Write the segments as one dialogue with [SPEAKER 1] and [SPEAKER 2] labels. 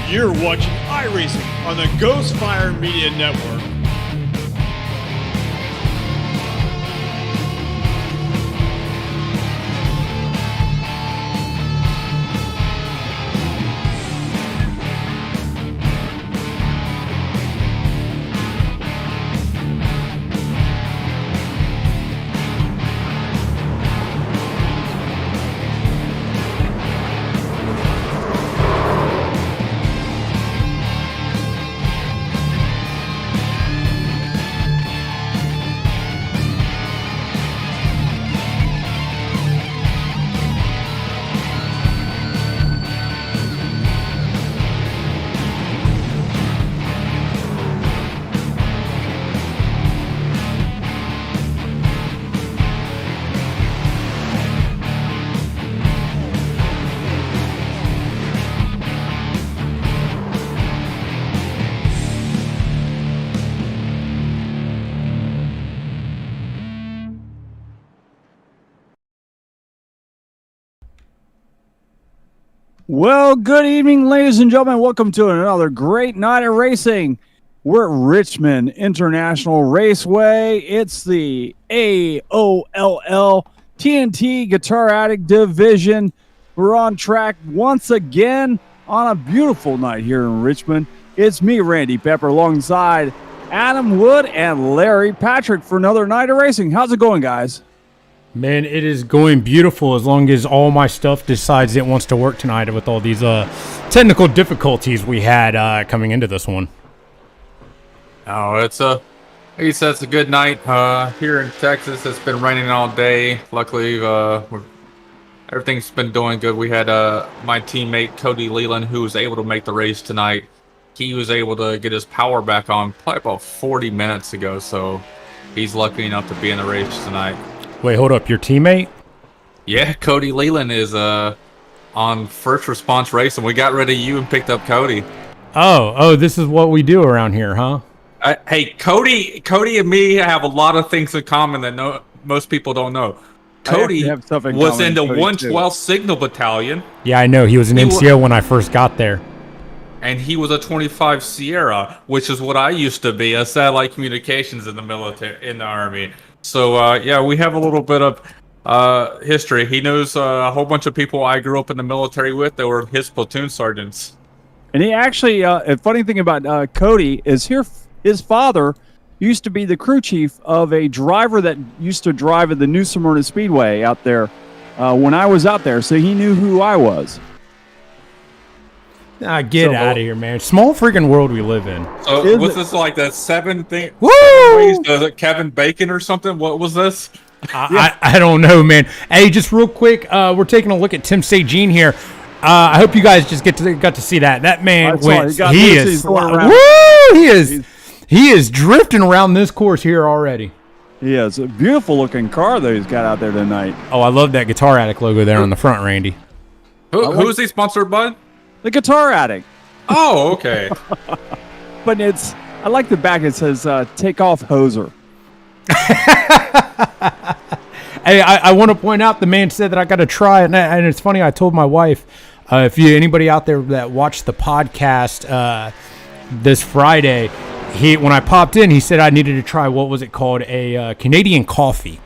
[SPEAKER 1] You're watching iRacing on the Ghost Fire Media Network.
[SPEAKER 2] Well, good evening, ladies and gentlemen. Welcome to another great night of racing. We're at Richmond International Raceway. It's the AOLL TNT Guitar Addict Division. We're on track once again on a beautiful night here in Richmond. It's me, Randy Pepper, alongside Adam Wood and Larry Patrick for another night of racing. How's it going, guys?
[SPEAKER 3] Man, it is going beautiful as long as all my stuff decides it wants to work tonight with all these technical difficulties we had coming into this one.
[SPEAKER 4] Oh, it's like you said, it's a good night here in Texas. It's been raining all day. Luckily, everything's been doing good. We had my teammate Cody Leland, who was able to make the race tonight. He was able to get his power back on probably about 40 minutes ago, so he's lucky enough to be in the race tonight.
[SPEAKER 3] Wait, hold up. Your teammate?
[SPEAKER 4] Yeah, Cody Leland is on first response racing. We got rid of you and picked up Cody.
[SPEAKER 3] Oh, this is what we do around here, huh?
[SPEAKER 4] Hey, Cody and me have a lot of things in common that most people don't know. Cody was in the 112th Signal Battalion.
[SPEAKER 3] Yeah, I know. He was an NCO when I first got there.
[SPEAKER 4] And he was a 25 Sierra, which is what I used to be, a satellite communications in the military, in the Army. So, yeah, we have a little bit of history. He knows a whole bunch of people I grew up in the military with that were his platoon sergeants.
[SPEAKER 2] And he actually, a funny thing about Cody is his father used to be the crew chief of a driver that used to drive at the New Smyrna Speedway out there when I was out there. So he knew who I was.
[SPEAKER 3] Get out of here, man. Small freaking world we live in.
[SPEAKER 4] So was this like that 7 thing?
[SPEAKER 3] Woo!
[SPEAKER 4] Kevin Bacon or something? What was this?
[SPEAKER 3] I don't know, man. Hey, just real quick, we're taking a look at Tim Sagine here. I hope you guys just got to see that. That man went. He is drifting around this course here already.
[SPEAKER 2] He is a beautiful looking car that he's got out there tonight.
[SPEAKER 3] Oh, I love that Guitar Addict logo there on the front, Randy.
[SPEAKER 4] Who is he sponsored by?
[SPEAKER 2] The Guitar Addict.
[SPEAKER 4] Oh, okay.
[SPEAKER 2] But I like the back. It says, take off hoser.
[SPEAKER 3] Hey, I want to point out the man said that I got to try it. And it's funny, I told my wife, if anybody out there that watched the podcast this Friday, when I popped in, he said I needed to try, what was it called? A Canadian coffee,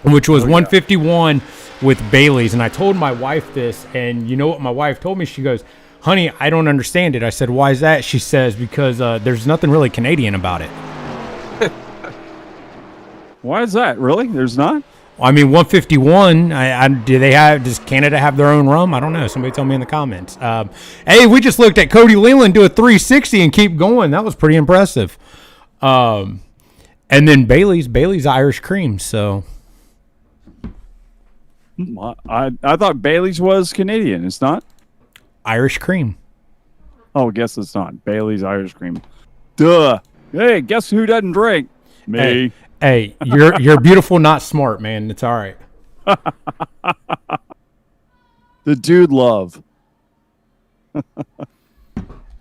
[SPEAKER 3] which was 151 with Bailey's. And I told my wife this, and you know what my wife told me? She goes, honey, I don't understand it. I said, why is that? She says, because there's nothing really Canadian about it.
[SPEAKER 2] Why is that? Really? There's not?
[SPEAKER 3] I mean, 151, does Canada have their own rum? I don't know. Somebody tell me in the comments. Hey, we just looked at Cody Leland do a 360 and keep going. That was pretty impressive. And then Bailey's Irish cream, so.
[SPEAKER 2] I thought Bailey's was Canadian. It's not?
[SPEAKER 3] Irish cream.
[SPEAKER 2] Oh, I guess it's not. Bailey's Irish cream. Duh. Hey, guess who doesn't drink? Me.
[SPEAKER 3] Hey, you're beautiful, not smart, man. It's all right.
[SPEAKER 2] The dude love.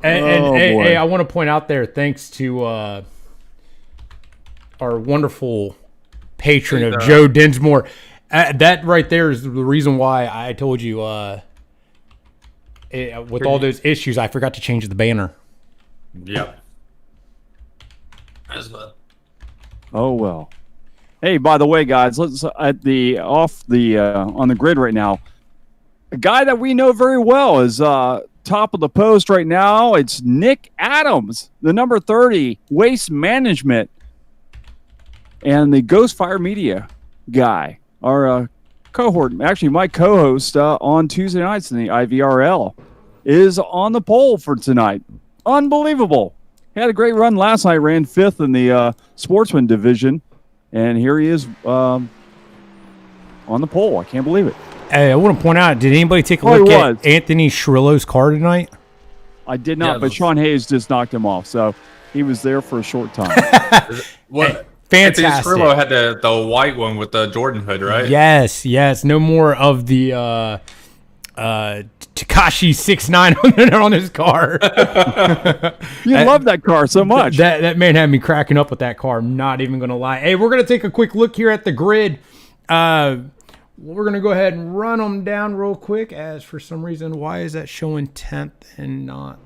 [SPEAKER 3] Hey, I want to point out there, thanks to our wonderful patron of Joe Dinsmore. That right there is the reason why I told you with all those issues, I forgot to change the banner.
[SPEAKER 4] Yep. As well.
[SPEAKER 2] Oh well. Hey, by the way, guys, let's on the grid right now. A guy that we know very well is top of the post right now. It's Nick Adams, the number 30 Waste Management, and the Ghost Fire Media guy, our cohort. Actually, my co-host on Tuesday nights in the IVRL is on the pole for tonight. Unbelievable. He had a great run last night, ran 5th in the Sportsman division, and here he is on the pole. I can't believe it.
[SPEAKER 3] Hey, I want to point out, did anybody take a look at Anthony Shrillo's car tonight?
[SPEAKER 2] I did not, but Sean Hayes just knocked him off, so he was there for a short time.
[SPEAKER 4] What?
[SPEAKER 3] Fantastic.
[SPEAKER 4] Anthony Shrillo had the white one with the Jordan hood, right?
[SPEAKER 3] Yes. No more of the Tekashi 69 on his car.
[SPEAKER 2] You love that car so much.
[SPEAKER 3] That man had me cracking up with that car. I'm not even going to lie. Hey, we're going to take a quick look here at the grid. We're going to go ahead and run them down real quick, as for some reason, why is that showing 10th and not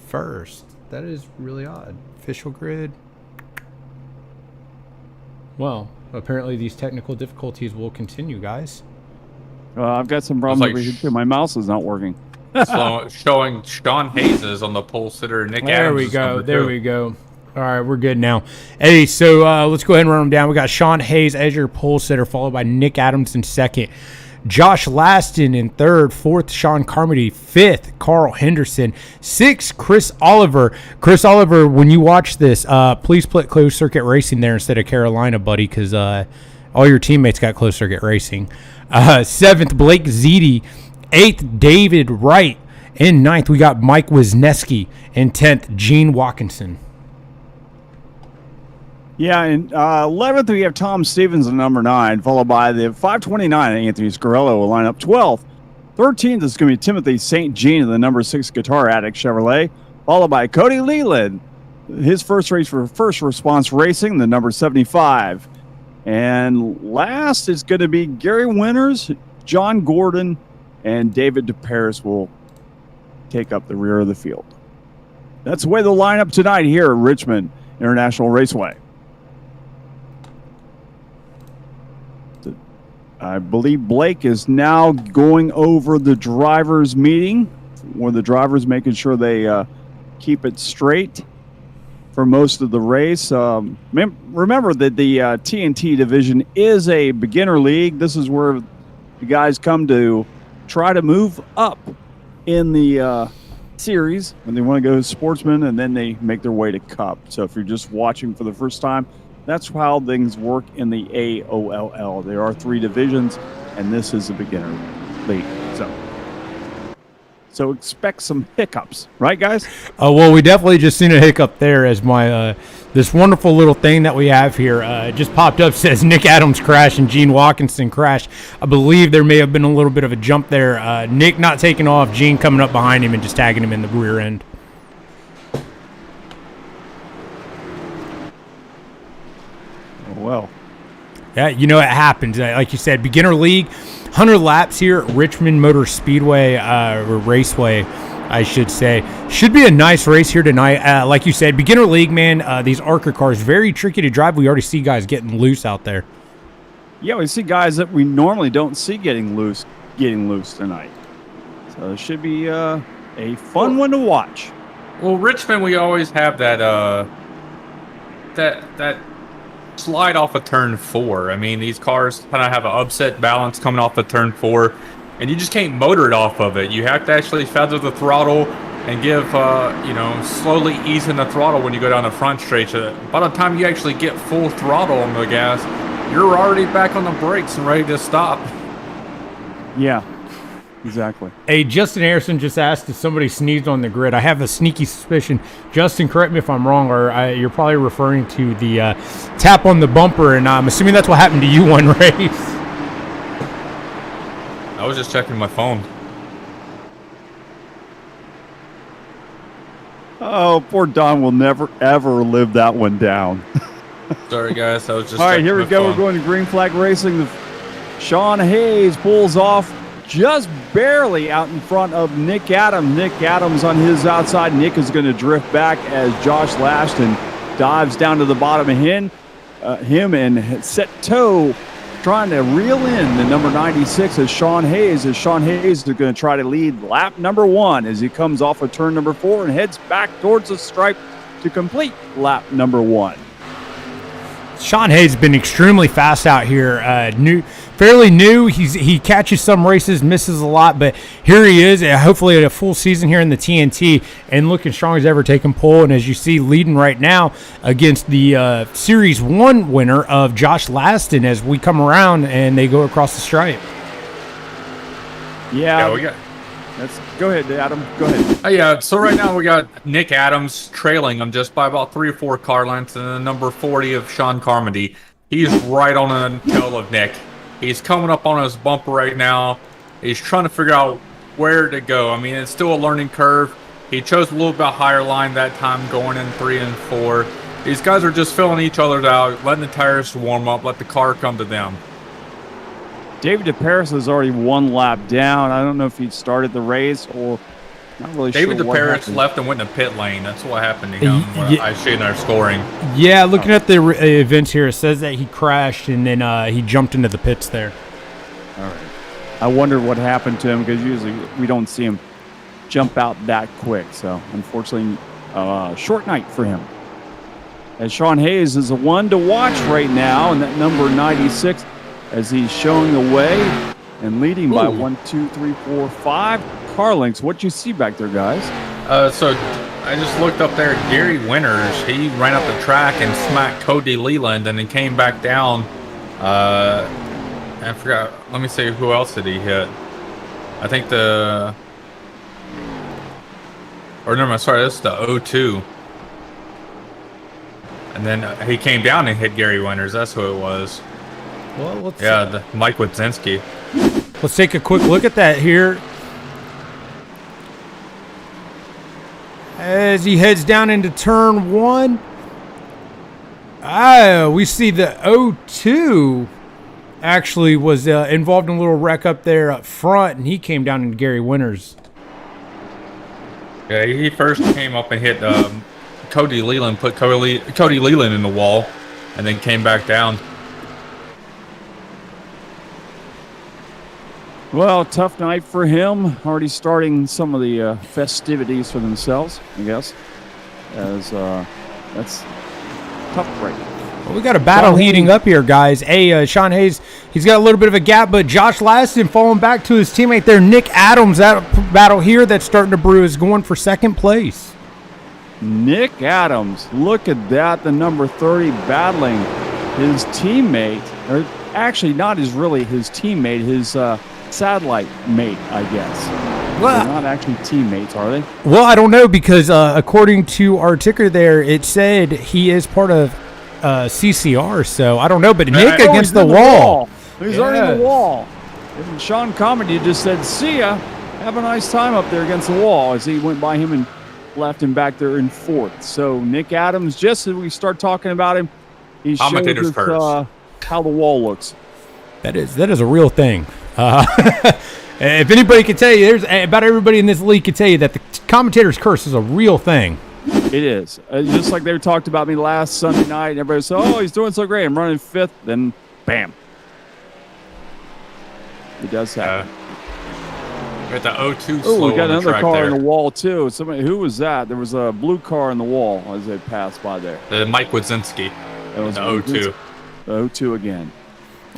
[SPEAKER 3] 1st? That is really odd. Official grid. Well, apparently these technical difficulties will continue, guys.
[SPEAKER 2] I've got some problems over here too. My mouse is not working.
[SPEAKER 4] Showing Sean Hayes is on the pole sitter. Nick Adams.
[SPEAKER 3] There we go. All right, we're good now. Hey, so let's go ahead and run them down. We got Sean Hayes as your pole sitter, followed by Nick Adams in 2nd. Josh Laston in 3rd. 4th, Sean Carmody. 5th, Carl Henderson. 6th, Chris Oliver. Chris Oliver, when you watch this, please put closed circuit racing there instead of Carolina, buddy, because all your teammates got closed circuit racing. 7th, Blake Ziti. 8th, David Wright. In 9th, we got Mike Wisniewski. In 10th, Gene Watkinson.
[SPEAKER 2] Yeah, in 11th, we have Tom Stevens at number 9, followed by the 529, Anthony Scarello will line up 12th. 13th is going to be Timothy St. Jean in the number 6 Guitar Addict Chevrolet, followed by Cody Leland, his first race for First Response Racing, the number 75. And last is going to be Gary Winters, John Gordon, and David DeParis will take up the rear of the field. That's the way they'll line up tonight here at Richmond International Raceway. I believe Blake is now going over the drivers' meeting, where the drivers making sure they keep it straight for most of the race. Remember that the TNT division is a beginner league. This is where the guys come to try to move up in the series when they want to go sportsman, and then they make their way to Cup. So if you're just watching for the first time, that's how things work in the AOLL. There are 3 divisions, and this is a beginner league. So expect some hiccups, right, guys?
[SPEAKER 3] Well, we definitely just seen a hiccup there as my this wonderful little thing that we have here just popped up, says Nick Adams crash and Gene Watkinson crash. I believe there may have been a little bit of a jump there. Nick not taking off, Gene coming up behind him and just tagging him in the rear end.
[SPEAKER 2] Well,
[SPEAKER 3] yeah, you know, it happens. Like you said, beginner league, 100 laps here at Richmond Motor Speedway, or Raceway, I should say. Should be a nice race here tonight. Like you said, beginner league, man, these ARCA cars, very tricky to drive. We already see guys getting loose out there.
[SPEAKER 2] Yeah, we see guys that we normally don't see getting loose tonight. So it should be a fun one to watch.
[SPEAKER 4] Well, Richmond, we always have that that slide off of turn 4. I mean, these cars kind of have an upset balance coming off of turn 4, and you just can't motor it off of it. You have to actually feather the throttle and give, slowly easing the throttle when you go down the front straight. By the time you actually get full throttle on the gas, you're already back on the brakes and ready to stop.
[SPEAKER 2] Yeah, exactly.
[SPEAKER 3] Hey, Justin Harrison just asked if somebody sneezed on the grid. I have a sneaky suspicion. Justin, correct me if I'm wrong, or you're probably referring to the tap on the bumper, and I'm assuming that's what happened to you one race.
[SPEAKER 4] I was just checking my phone.
[SPEAKER 2] Oh, poor Don will never, ever live that one down.
[SPEAKER 4] Sorry, guys. I was just
[SPEAKER 2] all right, here we go.
[SPEAKER 4] phone.
[SPEAKER 2] We're going to green flag racing. Sean Hayes pulls off. just barely out in front of Nick Adams. Nick Adams on his outside. Nick is going to drift back as Josh Lashton dives down to the bottom of him and set toe, trying to reel in the number 96 is Sean Hayes. As Sean Hayes is going to try to lead lap number 1 as he comes off of turn number 4 and heads back towards the stripe to complete lap number 1.
[SPEAKER 3] Sean Hayes has been extremely fast out here. Fairly new. He catches some races, misses a lot, but here he is. Hopefully a full season here in the TNT and looking strong as ever, taking pole. And as you see, leading right now against the Series 1 winner of Josh Laston as we come around and they go across the stripe.
[SPEAKER 2] Yeah,
[SPEAKER 4] we got.
[SPEAKER 2] Go ahead, Adam. Go ahead.
[SPEAKER 4] Yeah, so right now we got Nick Adams trailing him just by about 3 or 4 car lengths, and then number 40 of Sean Carmody. He's right on the tail of Nick. He's coming up on his bumper right now. He's trying to figure out where to go. I mean, it's still a learning curve. He chose a little bit higher line that time, going in 3 and 4. These guys are just filling each other out, letting the tires warm up, let the car come to them.
[SPEAKER 2] David DeParis is already 1 lap down. I don't know if he started the race or not really
[SPEAKER 4] David
[SPEAKER 2] sure what
[SPEAKER 4] DeParis
[SPEAKER 2] happened.
[SPEAKER 4] left and went in the pit lane. That's what happened to him when I showed our scoring.
[SPEAKER 3] Yeah, looking at the events here, it says that he crashed and then he jumped into the pits there.
[SPEAKER 2] All right. I wonder what happened to him because usually we don't see him jump out that quick. So, unfortunately, short night for him. As Sean Hayes is the one to watch right now, and that number 96 as he's showing the way and leading by 1, 2, 3, 4, 5 car lengths. What you see back there, guys?
[SPEAKER 4] So I just looked up there. Gary Winters, he ran up the track and smacked Cody Leland and then came back down. I forgot. Let me see, who else did he hit? I think the... Or no, sorry, this is the 02. And then he came down and hit Gary Winters. That's who it was.
[SPEAKER 3] Well,
[SPEAKER 4] the Mike Wadzinski.
[SPEAKER 3] Let's take a quick look at that here. As he heads down into turn 1. We see the 02 actually was involved in a little wreck up there up front, and he came down into Gary Winters.
[SPEAKER 4] Yeah, he first came up and hit Cody Leland, put Cody Leland in the wall, and then came back down.
[SPEAKER 2] Well, tough night for him. Already starting some of the festivities for themselves, I guess. As that's tough right now.
[SPEAKER 3] Well, we got a battle heating up here, guys. Sean Hayes, he's got a little bit of a gap, but Josh Laston falling back to his teammate there. Nick Adams, that battle here that's starting to brew is going for second place.
[SPEAKER 2] Nick Adams, look at that. The number 30 battling his teammate, or actually not really his teammate, his satellite mate, I guess.
[SPEAKER 3] Well,
[SPEAKER 2] they're not actually teammates, are they?
[SPEAKER 3] Well, I don't know because according to our ticker there, it said he is part of CCR, so I don't know. But Nick against the wall.
[SPEAKER 2] He's already in the wall. And Sean Comedy just said, "See ya. Have a nice time up there against the wall," as he went by him and left him back there in 4th. So Nick Adams, just as we start talking about him, he shows us how the wall looks.
[SPEAKER 3] That is a real thing. If anybody can tell you, about everybody in this league can tell you that the commentator's curse is a real thing.
[SPEAKER 2] It is. Just like they talked about me last Sunday night, and everybody said, "Oh, he's doing so great. I'm running 5th." Then, bam. It does happen.
[SPEAKER 4] Got the 02
[SPEAKER 2] Oh, we got
[SPEAKER 4] on the
[SPEAKER 2] another
[SPEAKER 4] track
[SPEAKER 2] car
[SPEAKER 4] there.
[SPEAKER 2] in the wall, too. Who was that? There was a blue car in the wall as they passed by there.
[SPEAKER 4] The Mike Wadzinski.
[SPEAKER 2] That was
[SPEAKER 4] the 02.
[SPEAKER 2] The 02 again.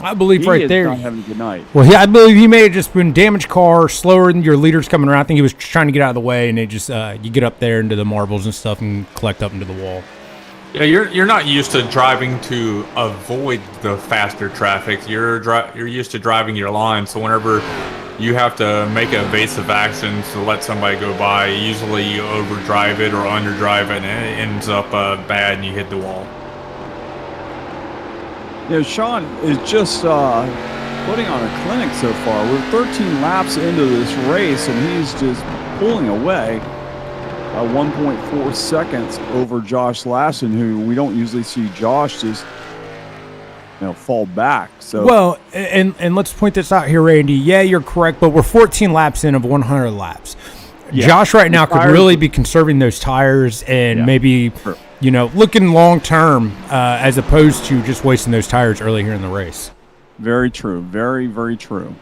[SPEAKER 3] I believe
[SPEAKER 2] He
[SPEAKER 3] right
[SPEAKER 2] is
[SPEAKER 3] there.
[SPEAKER 2] not having a good night.
[SPEAKER 3] Well, I believe he may have just been damaged car, slower than your leaders coming around. I think he was trying to get out of the way, and it just you get up there into the marbles and stuff and collect up into the wall.
[SPEAKER 4] Yeah, you're not used to driving to avoid the faster traffic. You're used to driving your line, so whenever you have to make evasive actions to let somebody go by, usually you overdrive it or underdrive it, and it ends up bad, and you hit the wall.
[SPEAKER 2] You know, Sean is just putting on a clinic so far. We're 13 laps into this race, and he's just pulling away 1.4 seconds over Josh Lassen, who we don't usually see Josh just fall back. So
[SPEAKER 3] Well, and let's point this out here, Randy. Yeah, you're correct, but we're 14 laps in of 100 laps.
[SPEAKER 2] Yeah.
[SPEAKER 3] Josh right now
[SPEAKER 2] The
[SPEAKER 3] could
[SPEAKER 2] tires-
[SPEAKER 3] really be conserving those tires and
[SPEAKER 2] Yeah.
[SPEAKER 3] maybe,
[SPEAKER 2] Sure.
[SPEAKER 3] looking long term as opposed to just wasting those tires early here in the race.
[SPEAKER 2] very true. Very, very true.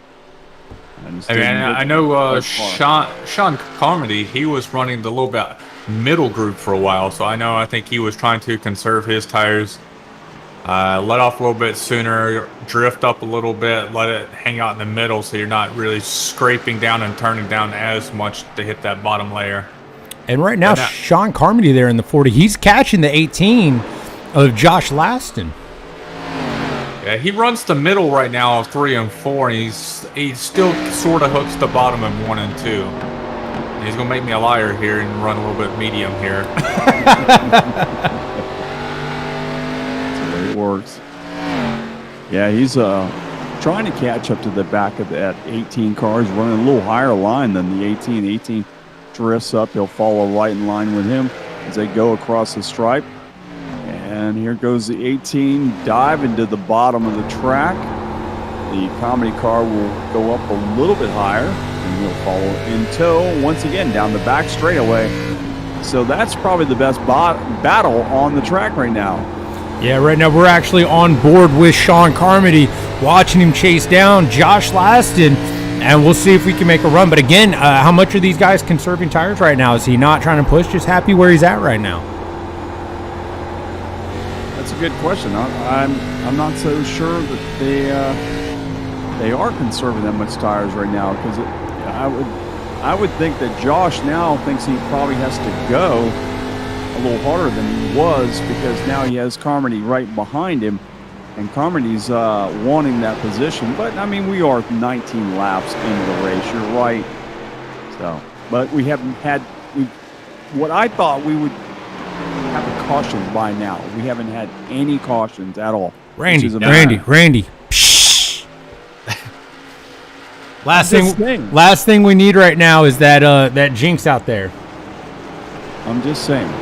[SPEAKER 4] I mean, I know Sean Carmody, he was running the little bit middle group for a while, so I think he was trying to conserve his tires. Let off a little bit sooner, drift up a little bit, let it hang out in the middle so you're not really scraping down and turning down as much to hit that bottom layer.
[SPEAKER 3] And right now, Sean Carmody there in the 40, he's catching the 18 of Josh Laston.
[SPEAKER 4] Yeah, he runs the middle right now of 3 and 4, and he still sort of hooks the bottom in 1 and 2. And he's gonna make me a liar here and run a little bit medium here.
[SPEAKER 2] It works. Yeah, he's trying to catch up to the back of that 18 car. He's running a little higher line than the 18. The 18 drifts up. He'll follow right in line with him as they go across the stripe. And here goes the 18 dive into the bottom of the track. The comedy car will go up a little bit higher and he'll follow in tow once again down the back straightaway. So that's probably the best battle on the track right now.
[SPEAKER 3] Yeah, right now we're actually on board with Sean Carmody, watching him chase down Josh Laston, and we'll see if we can make a run. But again, how much are these guys conserving tires right now? Is he not trying to push, just happy where he's at right now?
[SPEAKER 2] That's a good question. I'm not so sure that they are conserving that much tires right now, because I would think that Josh now thinks he probably has to go a little harder than he was, because now he has Carmody right behind him, and Carmody's wanting that position. But I mean, we are 19 laps into the race. You're right. So, but we haven't had what I thought we would have a caution by now. We haven't had any cautions at all.
[SPEAKER 3] Randy. Psh. Last thing we need right now is that jinx out there.
[SPEAKER 2] I'm just saying.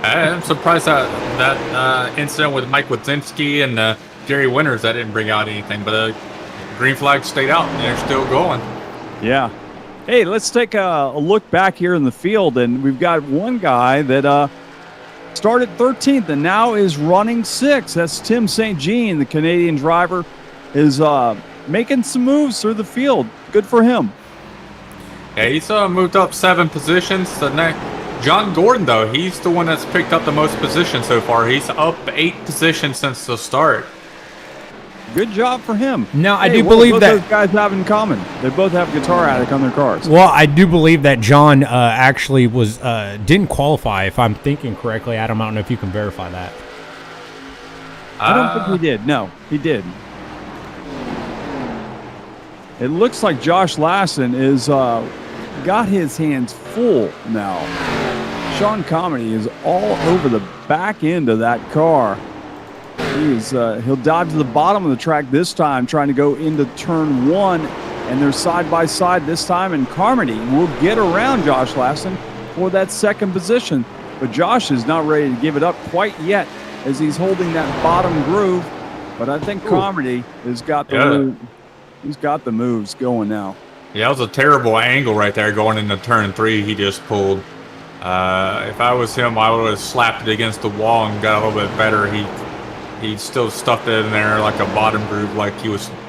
[SPEAKER 4] I'm surprised that incident with Mike Wadzinski and Jerry Winters, that didn't bring out anything, but the green flag stayed out and they're still going.
[SPEAKER 2] Yeah. Hey, let's take a look back here in the field, and we've got one guy that started 13th and now is running 6th. That's Tim St. Jean, the Canadian driver, is making some moves through the field. Good for him.
[SPEAKER 4] Yeah, he's moved up 7 positions. The next John Gordon, though, he's the one that's picked up the most positions so far. He's up 8 positions since the start.
[SPEAKER 2] Good job for him.
[SPEAKER 3] Now, I do
[SPEAKER 2] what
[SPEAKER 3] believe
[SPEAKER 2] both
[SPEAKER 3] that
[SPEAKER 2] those guys have in common. They both have Guitar Addict on their cars.
[SPEAKER 3] Well, I do believe that John actually was didn't qualify, if I'm thinking correctly. Adam, I don't know if you can verify that.
[SPEAKER 2] I don't think he did. No, he did. It looks like Josh Laston is got his hands full now. Sean Carmody is all over the back end of that car. He'll dive to the bottom of the track this time, trying to go into turn 1, and they're side by side this time, and Carmody will get around Josh Laston for that second position. But Josh is not ready to give it up quite yet, as he's holding that bottom groove. But I think Carmody has got he's got the moves going now.
[SPEAKER 4] Yeah, that was a terrible angle right there going into turn 3 he just pulled. If I was him, I would have slapped it against the wall and got a little bit better. He still stuffed it in there like a bottom groove, like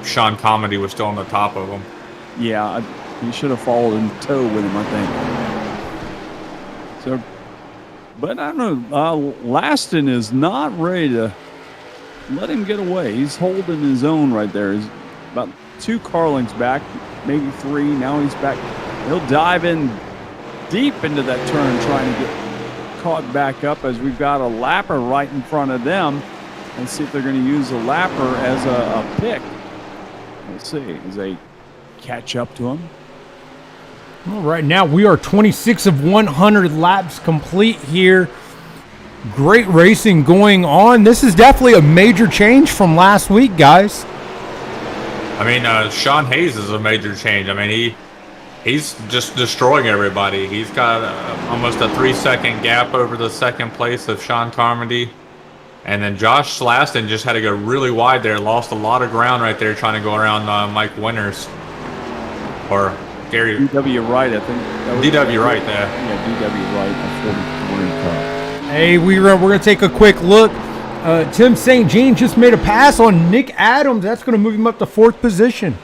[SPEAKER 4] Sean Carmody was still on the top of him.
[SPEAKER 2] Yeah, he should have followed in tow with him, I think. So, but I don't know. Laston is not ready to let him get away. He's holding his own right there. He's about 2 car lengths back, maybe 3. Now he's back. He'll dive in deep into that turn, trying to get caught back up, as we've got a lapper right in front of them. Let's see if they're going to use a lapper as a pick. Let's see as they catch up to him.
[SPEAKER 3] Well, right now we are 26 of 100 laps complete here. Great racing going on. This is definitely a major change from last week, guys.
[SPEAKER 4] I mean, Sean Hayes is a major change. I mean, he's just destroying everybody. He's got almost a 3-second gap over the second place of Sean Carmody. And then Josh Slaston just had to go really wide there. Lost a lot of ground right there trying to go around Mike Winters. Or Gary.
[SPEAKER 2] DW Wright, I think.
[SPEAKER 4] DW Wright there.
[SPEAKER 2] Yeah, DW Wright, a 43 car.
[SPEAKER 3] Hey, we're going to take a quick look. Tim St. Jean just made a pass on Nick Adams. That's going to move him up to 4th position.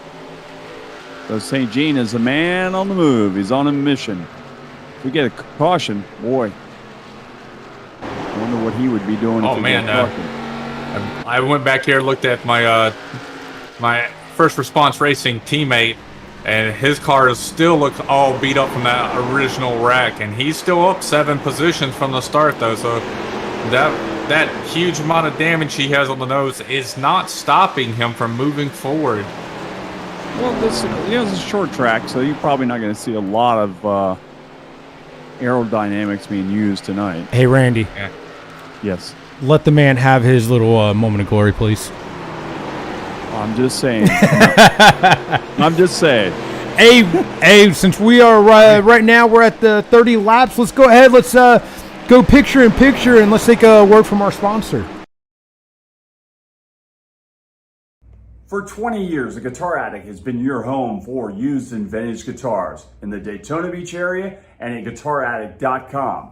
[SPEAKER 2] So St. Jean is a man on the move. He's on a mission. If we get a caution, boy, I wonder what he would be doing.
[SPEAKER 4] Oh, man. I went back here, looked at my my first response racing teammate, and his car still looks all beat up from that original wreck, and he's still up 7 positions from the start, though. So that huge amount of damage he has on the nose is not stopping him from moving forward.
[SPEAKER 2] Well, this is a short track, so you're probably not going to see a lot of aerodynamics being used tonight.
[SPEAKER 3] Hey, Randy.
[SPEAKER 4] Yeah.
[SPEAKER 2] Yes.
[SPEAKER 3] Let the man have his little moment of glory, please.
[SPEAKER 2] I'm just saying. I'm just saying.
[SPEAKER 3] Hey, since we are right now, we're at the 30 laps. Let's go ahead. Let's go picture in picture, and let's take a word from our sponsor.
[SPEAKER 2] For 20 years, the Guitar Attic has been your home for used and vintage guitars in the Daytona Beach area and at GuitarAttic.com.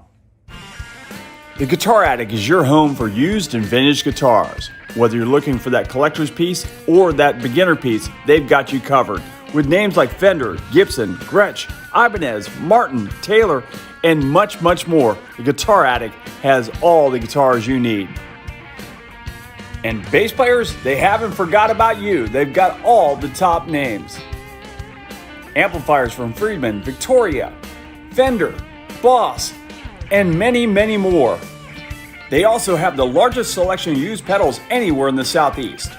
[SPEAKER 2] The Guitar Attic is your home for used and vintage guitars. Whether you're looking for that collector's piece or that beginner piece, they've got you covered. With names like Fender, Gibson, Gretsch, Ibanez, Martin, Taylor, and much, much more, the Guitar Attic has all the guitars you need. And bass players, they haven't forgot about you. They've got all the top names. Amplifiers from Friedman, Victoria, Fender, Boss, and many, many more. They also have the largest selection of used pedals anywhere in the Southeast.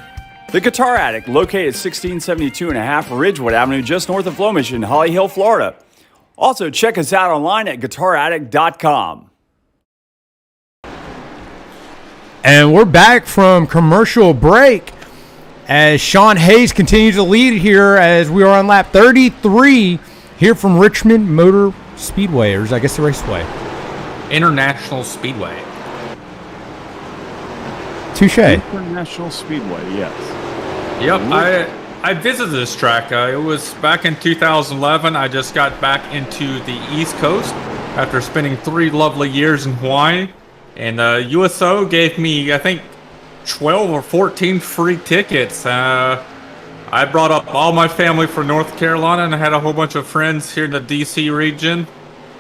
[SPEAKER 2] The Guitar Attic, located at 1672.5 Ridgewood Avenue, just north of Flomish in Holly Hill, Florida. Also, check us out online at GuitarAttic.com.
[SPEAKER 3] And we're back from commercial break as Sean Hayes continues to lead here as we are on lap 33 here from Richmond Motor Speedway, or I guess the Raceway.
[SPEAKER 4] International Speedway.
[SPEAKER 3] Touche.
[SPEAKER 2] International Speedway, yes.
[SPEAKER 4] Yep, I visited this track. It was back in 2011. I just got back into the East Coast after spending 3 lovely years in Hawaii. And USO gave me, I think, 12 or 14 free tickets. I brought up all my family from North Carolina, and I had a whole bunch of friends here in the D.C. region.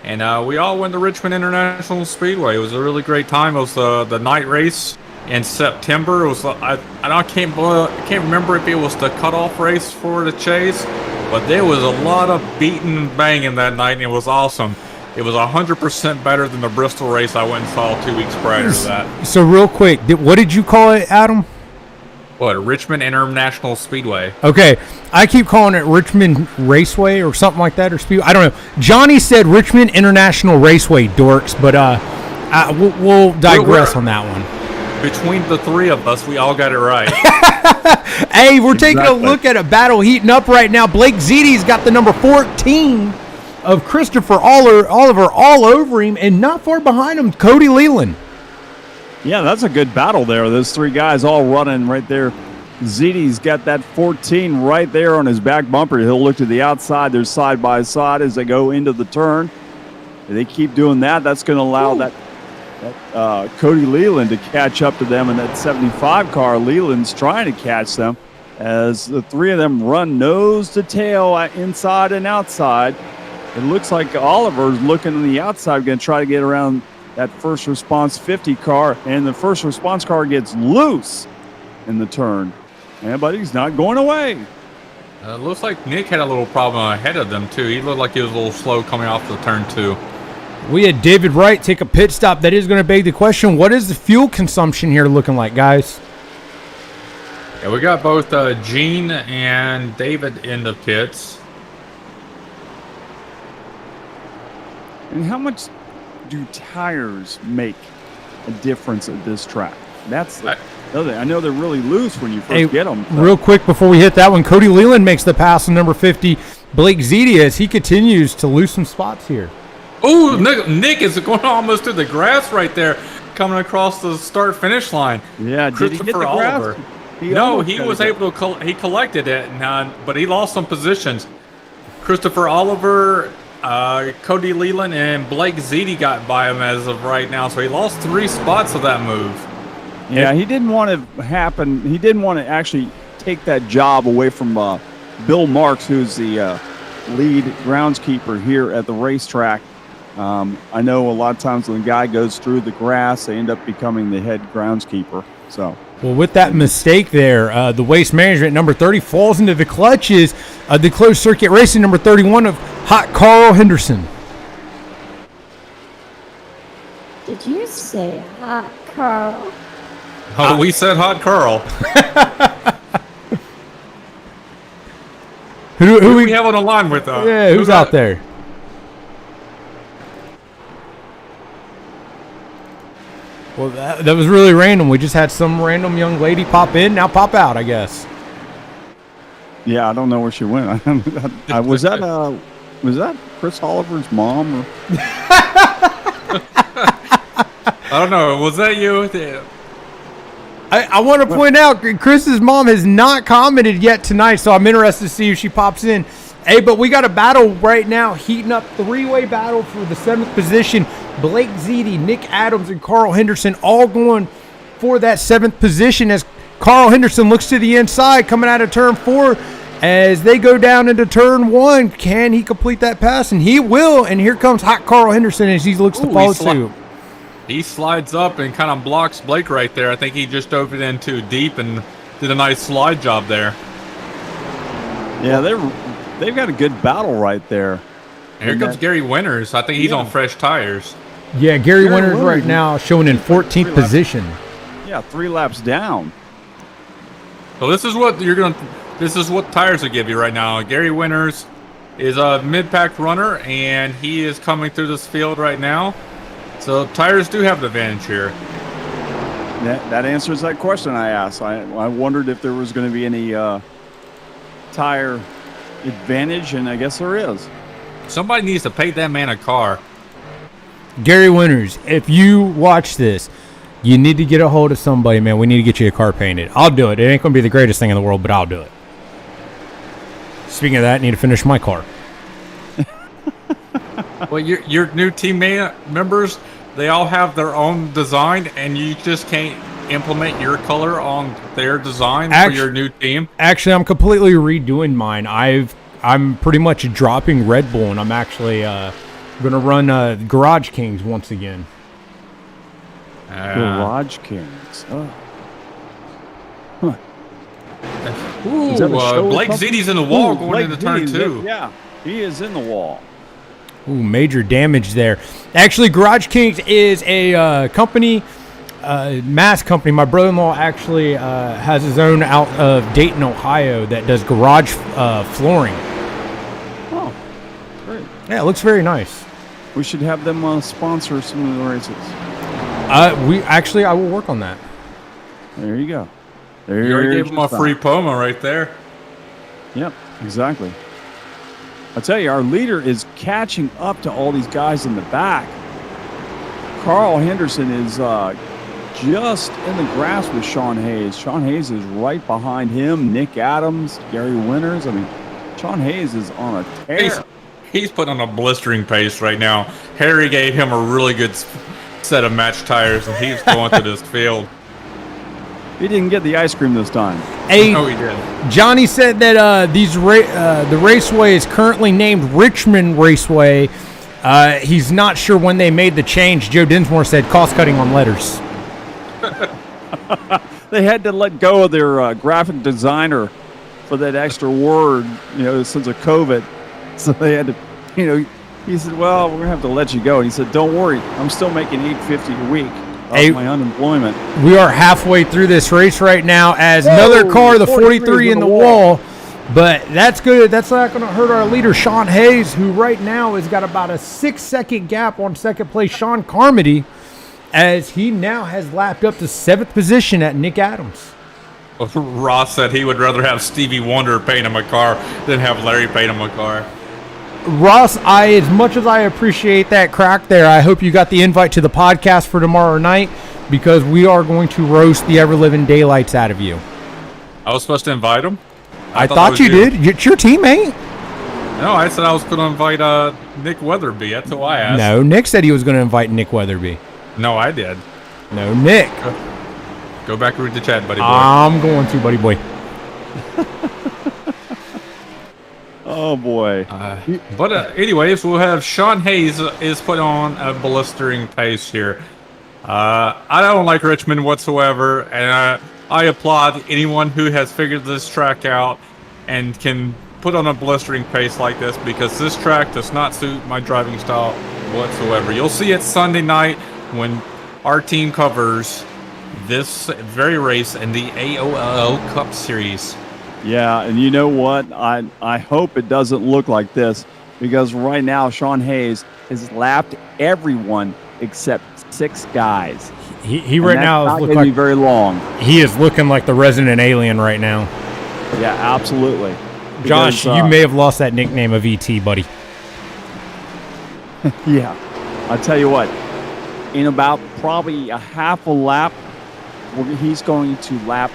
[SPEAKER 4] And we all went to Richmond International Speedway. It was a really great time. It was the night race in September. It was I can't remember if it was the cutoff race for the chase, but there was a lot of beating and banging that night, and it was awesome. It was 100% better than the Bristol race I went and saw 2 weeks prior to that.
[SPEAKER 3] So real quick, what did you call it, Adam?
[SPEAKER 4] What, Richmond International Speedway?
[SPEAKER 3] Okay, I keep calling it Richmond Raceway or something like that, or Speedway. I don't know. Johnny said Richmond International Raceway, dorks, but we'll digress on that one.
[SPEAKER 4] Between the 3 of us, we all got it right.
[SPEAKER 3] Hey, we're taking a look at a battle heating up right now. Blake Ziti's got the number 14 of Christopher Oliver all over him, and not far behind him, Cody Leland.
[SPEAKER 2] Yeah, that's a good battle there. Those 3 guys all running right there. Ziti's got that 14 right there on his back bumper. He'll look to the outside. They're side by side as they go into the turn. If they keep doing that, that's going to allow that Cody Leland to catch up to them in that 75 car. Leland's trying to catch them as the 3 of them run nose to tail inside and outside. It looks like Oliver's looking on the outside, going to try to get around that first response 50 car, and the first response car gets loose in the turn. Yeah, but he's not going away.
[SPEAKER 4] Looks like Nick had a little problem ahead of them, too. He looked like he was a little slow coming off the turn, too.
[SPEAKER 3] We had David Wright take a pit stop. That is going to beg the question, what is the fuel consumption here looking like, guys?
[SPEAKER 4] Yeah, we got both Gene and David in the pits.
[SPEAKER 2] And how much do tires make a difference at this track? That's the other thing. I know they're really loose when you first get them.
[SPEAKER 3] Real quick before we hit that one, Cody Leland makes the pass on number 50. Blake Ziti, as he continues to lose some spots here.
[SPEAKER 4] Oh, Nick is going almost to the grass right there. coming across the start-finish line.
[SPEAKER 2] Yeah, did he get the
[SPEAKER 4] Christopher
[SPEAKER 2] grass?
[SPEAKER 4] Oliver.
[SPEAKER 2] He
[SPEAKER 4] No,
[SPEAKER 2] almost
[SPEAKER 4] he
[SPEAKER 2] got
[SPEAKER 4] was
[SPEAKER 2] it.
[SPEAKER 4] able to. He collected it, but he lost some positions. Christopher Oliver, Cody Leland, and Blake Ziti got by him as of right now, so he lost 3 spots of that move.
[SPEAKER 2] Yeah, he didn't want to happen. He didn't want to actually take that job away from Bill Marks, who's the lead groundskeeper here at the racetrack. I know a lot of times when a guy goes through the grass, they end up becoming the head groundskeeper. So,
[SPEAKER 3] Well, with that mistake there, the Waste Management number 30 falls into the clutches of the closed circuit racing number 31 of Hot Carl Henderson.
[SPEAKER 5] Did you say hot, Carl?
[SPEAKER 4] Oh, we said Hot Carl. Who we have on the line with?
[SPEAKER 3] Yeah, who's out there? Well, that was really random. We just had some random young lady pop in, now pop out, I guess.
[SPEAKER 2] yeah, I don't know where she went. Was that Chris Oliver's mom? Or?
[SPEAKER 4] I don't know. Was that you?
[SPEAKER 3] I want to point out, Chris's mom has not commented yet tonight, so I'm interested to see if she pops in. Hey, but we got a battle right now, heating up, 3-way battle for the 7th position. Blake Ziti, Nick Adams, and Carl Henderson all going for that 7th position as Carl Henderson looks to the inside coming out of turn 4 as they go down into turn 1. Can he complete that pass? And he will, and here comes Hot Carl Henderson as he looks to follow suit.
[SPEAKER 4] He slides up and kind of blocks Blake right there. I think he just dove it in too deep and did a nice slide job there.
[SPEAKER 2] Yeah, they've got a good battle right there.
[SPEAKER 4] And here comes Gary Winters. I think he's on fresh tires.
[SPEAKER 3] Yeah, Gary Winters right now showing in 14th position.
[SPEAKER 2] Yeah, 3 laps down.
[SPEAKER 4] So this is what this is what tires will give you right now. Gary Winters is a mid-pack runner, and he is coming through this field right now. So tires do have the advantage here.
[SPEAKER 2] That answers that question I asked. I wondered if there was going to be any tire advantage, and I guess there is.
[SPEAKER 4] Somebody needs to pay that man a car.
[SPEAKER 3] Gary Winters, if you watch this, you need to get a hold of somebody, man. We need to get you a car painted. I'll do it. It ain't going to be the greatest thing in the world, but I'll do it. Speaking of that, I need to finish my car.
[SPEAKER 4] Well, your new team members, they all have their own design, and you just can't implement your color on their design for your new team.
[SPEAKER 3] Actually, I'm completely redoing mine. I'm pretty much dropping Red Bull, and I'm actually going to run Garage Kings once again.
[SPEAKER 2] Garage Kings. Oh. Huh.
[SPEAKER 4] Ooh,
[SPEAKER 2] Is that a show or
[SPEAKER 4] Blake
[SPEAKER 2] something?
[SPEAKER 4] Ziti's in the wall
[SPEAKER 2] Ooh,
[SPEAKER 4] going
[SPEAKER 2] Blake
[SPEAKER 4] into turn
[SPEAKER 2] Ziti's
[SPEAKER 4] 2.
[SPEAKER 2] Yeah, he is in the wall.
[SPEAKER 3] Ooh, major damage there. Actually, Garage Kings is a company, mass company. My brother-in-law actually has his own out of Dayton, Ohio that does garage flooring.
[SPEAKER 2] Oh, great.
[SPEAKER 3] Yeah, it looks very nice.
[SPEAKER 2] We should have them sponsor some of the races.
[SPEAKER 3] I will work on that.
[SPEAKER 2] There you go.
[SPEAKER 4] You already gave him a free Puma right there.
[SPEAKER 2] Yep, exactly. I tell you, our leader is catching up to all these guys in the back. Carl Henderson is just in the grass with Sean Hayes. Sean Hayes is right behind him. Nick Adams, Gary Winters. I mean, Sean Hayes is on a tear.
[SPEAKER 4] He's putting on a blistering pace right now. Harry gave him a really good set of match tires, and he's going through this field.
[SPEAKER 2] He didn't get the ice cream this time.
[SPEAKER 4] No, he did.
[SPEAKER 3] Johnny said that the raceway is currently named Richmond Raceway. He's not sure when they made the change. Joe Dinsmore said cost cutting on letters.
[SPEAKER 2] They had to let go of their graphic designer for that extra word, since of COVID. So they had to, he said, well, we're going to have to let you go. And he said, don't worry, I'm still making $850 a week off my unemployment.
[SPEAKER 3] We are halfway through this race right now as another car, the 43 in the wall. But that's good. That's not going to hurt our leader, Sean Hayes, who right now has got about a 6-second gap on second place, Sean Carmody, as he now has lapped up to 7th position at Nick Adams.
[SPEAKER 4] Ross said he would rather have Stevie Wonder paint him a car than have Larry paint him a car.
[SPEAKER 3] Ross, as much as I appreciate that crack there, I hope you got the invite to the podcast for tomorrow night, because we are going to roast the ever-living daylights out of you.
[SPEAKER 4] I was supposed to invite him.
[SPEAKER 3] I thought you did. It's your teammate.
[SPEAKER 4] No, I said I was going to invite Nick Weatherby. That's who I asked.
[SPEAKER 3] No, Nick said he was going to invite Nick Weatherby.
[SPEAKER 4] No, I did.
[SPEAKER 3] No, Nick.
[SPEAKER 4] Go back and read the chat, buddy boy.
[SPEAKER 3] I'm going to, buddy boy.
[SPEAKER 2] Oh boy.
[SPEAKER 4] But anyways, we'll have Sean Hayes is put on a blistering pace here. I don't like Richmond whatsoever, and I applaud anyone who has figured this track out and can put on a blistering pace like this, because this track does not suit my driving style whatsoever. You'll see it Sunday night when our team covers this very race in the AOLL Cup Series.
[SPEAKER 2] Yeah, and you know what? I hope it doesn't look like this, because right now Sean Hayes has lapped everyone except 6 guys.
[SPEAKER 3] He right now
[SPEAKER 2] not
[SPEAKER 3] is
[SPEAKER 2] going to be very long.
[SPEAKER 3] he is looking like the resident alien right now.
[SPEAKER 2] Yeah, absolutely.
[SPEAKER 3] Josh,
[SPEAKER 2] Because,
[SPEAKER 3] you may have lost that nickname of ET, buddy.
[SPEAKER 2] Yeah, I'll tell you what. In about probably a half a lap, he's going to lap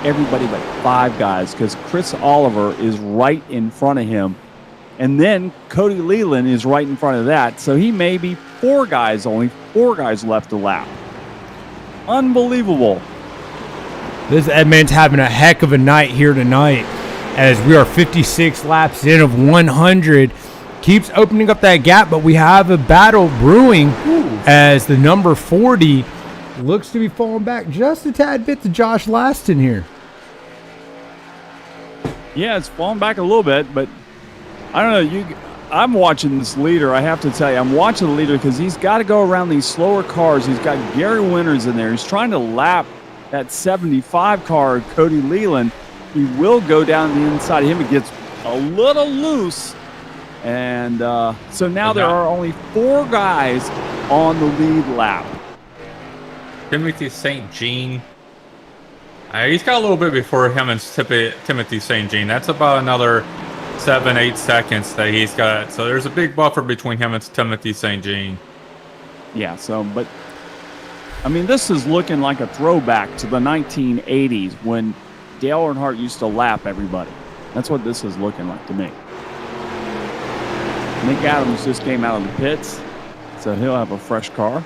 [SPEAKER 2] everybody but 5 guys, because Chris Oliver is right in front of him, and then Cody Leland is right in front of that, so he may be 4 guys, only 4 guys left to lap. Unbelievable.
[SPEAKER 3] This Edmund's having a heck of a night here tonight, as we are 56 laps in of 100. Keeps opening up that gap, but we have a battle brewing as the number 40 looks to be falling back just a tad bit to Josh Laston here.
[SPEAKER 2] Yeah, it's falling back a little bit, but I don't know. I'm watching this leader. I have to tell you, I'm watching the leader because he's got to go around these slower cars. He's got Gary Winters in there. He's trying to lap that 75 car, Cody Leland. He will go down the inside of him. It gets a little loose. And so now there are only 4 guys on the lead lap.
[SPEAKER 4] Timothy St. Jean. He's got a little bit before him and Timothy St. Jean. That's about another 7-8 seconds that he's got. So there's a big buffer between him and Timothy St. Jean.
[SPEAKER 2] Yeah, so, but, I mean, this is looking like a throwback to the 1980s when Dale Earnhardt used to lap everybody. That's what this is looking like to me. Nick Adams just came out of the pits, so he'll have a fresh car.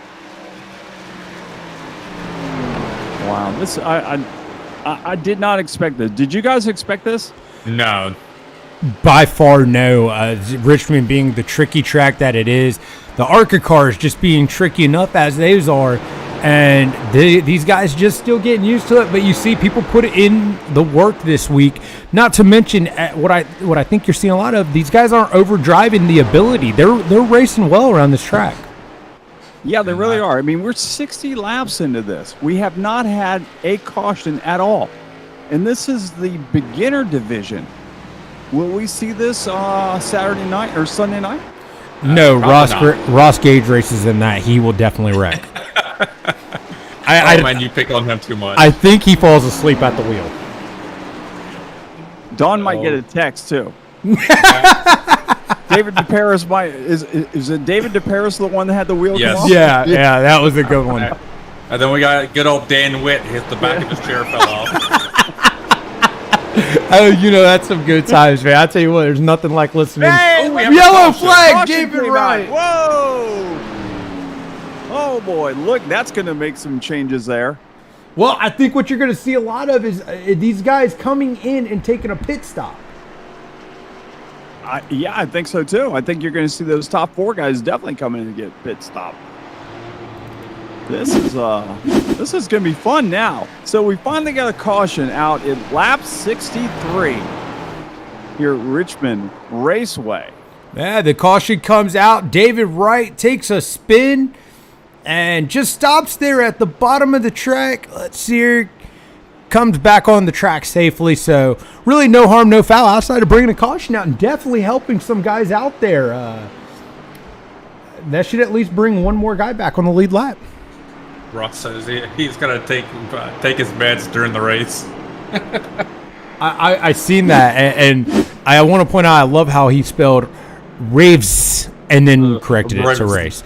[SPEAKER 2] Wow, this I did not expect this. Did you guys expect this?
[SPEAKER 4] No.
[SPEAKER 3] By far, no. Richmond being the tricky track that it is, the ARCA cars just being tricky enough as those are, and these guys just still getting used to it. But you see, people put in the work this week. Not to mention what I think you're seeing a lot of. These guys aren't overdriving the ability. They're racing well around this track.
[SPEAKER 2] Yeah, they really are. I mean, we're 60 laps into this. We have not had a caution at all. And this is the beginner division. Will we see this Saturday night or Sunday night?
[SPEAKER 3] No, Ross Gage races in that. He will definitely wreck.
[SPEAKER 4] Man, you pick on him too much.
[SPEAKER 3] I think he falls asleep at the wheel.
[SPEAKER 2] Don might get a text, too. David DeParis is it David DeParis the one that had the wheel come off?
[SPEAKER 3] Yeah, that was a good one.
[SPEAKER 4] And then we got good old Dan Witt hit the back of his chair fell off.
[SPEAKER 3] Oh, that's some good times, man. I tell you what, there's nothing like listening.
[SPEAKER 2] Hey,
[SPEAKER 3] yellow flag, David Wright.
[SPEAKER 2] Whoa! Oh boy, look, that's going to make some changes there.
[SPEAKER 3] Well, I think what you're going to see a lot of is these guys coming in and taking a pit stop.
[SPEAKER 2] Yeah, I think so too. I think you're going to see those top 4 guys definitely come in and get pit stop. This is going to be fun now. So we finally got a caution out in lap 63 here at Richmond Raceway.
[SPEAKER 3] Yeah, the caution comes out. David Wright takes a spin and just stops there at the bottom of the track. Let's see here. Comes back on the track safely, so really no harm, no foul outside of bringing a caution out and definitely helping some guys out there. That should at least bring one more guy back on the lead lap.
[SPEAKER 4] Ross says he's going to take his meds during the race.
[SPEAKER 3] I seen that, and I want to point out I love how he spelled Raves, and then corrected it to race.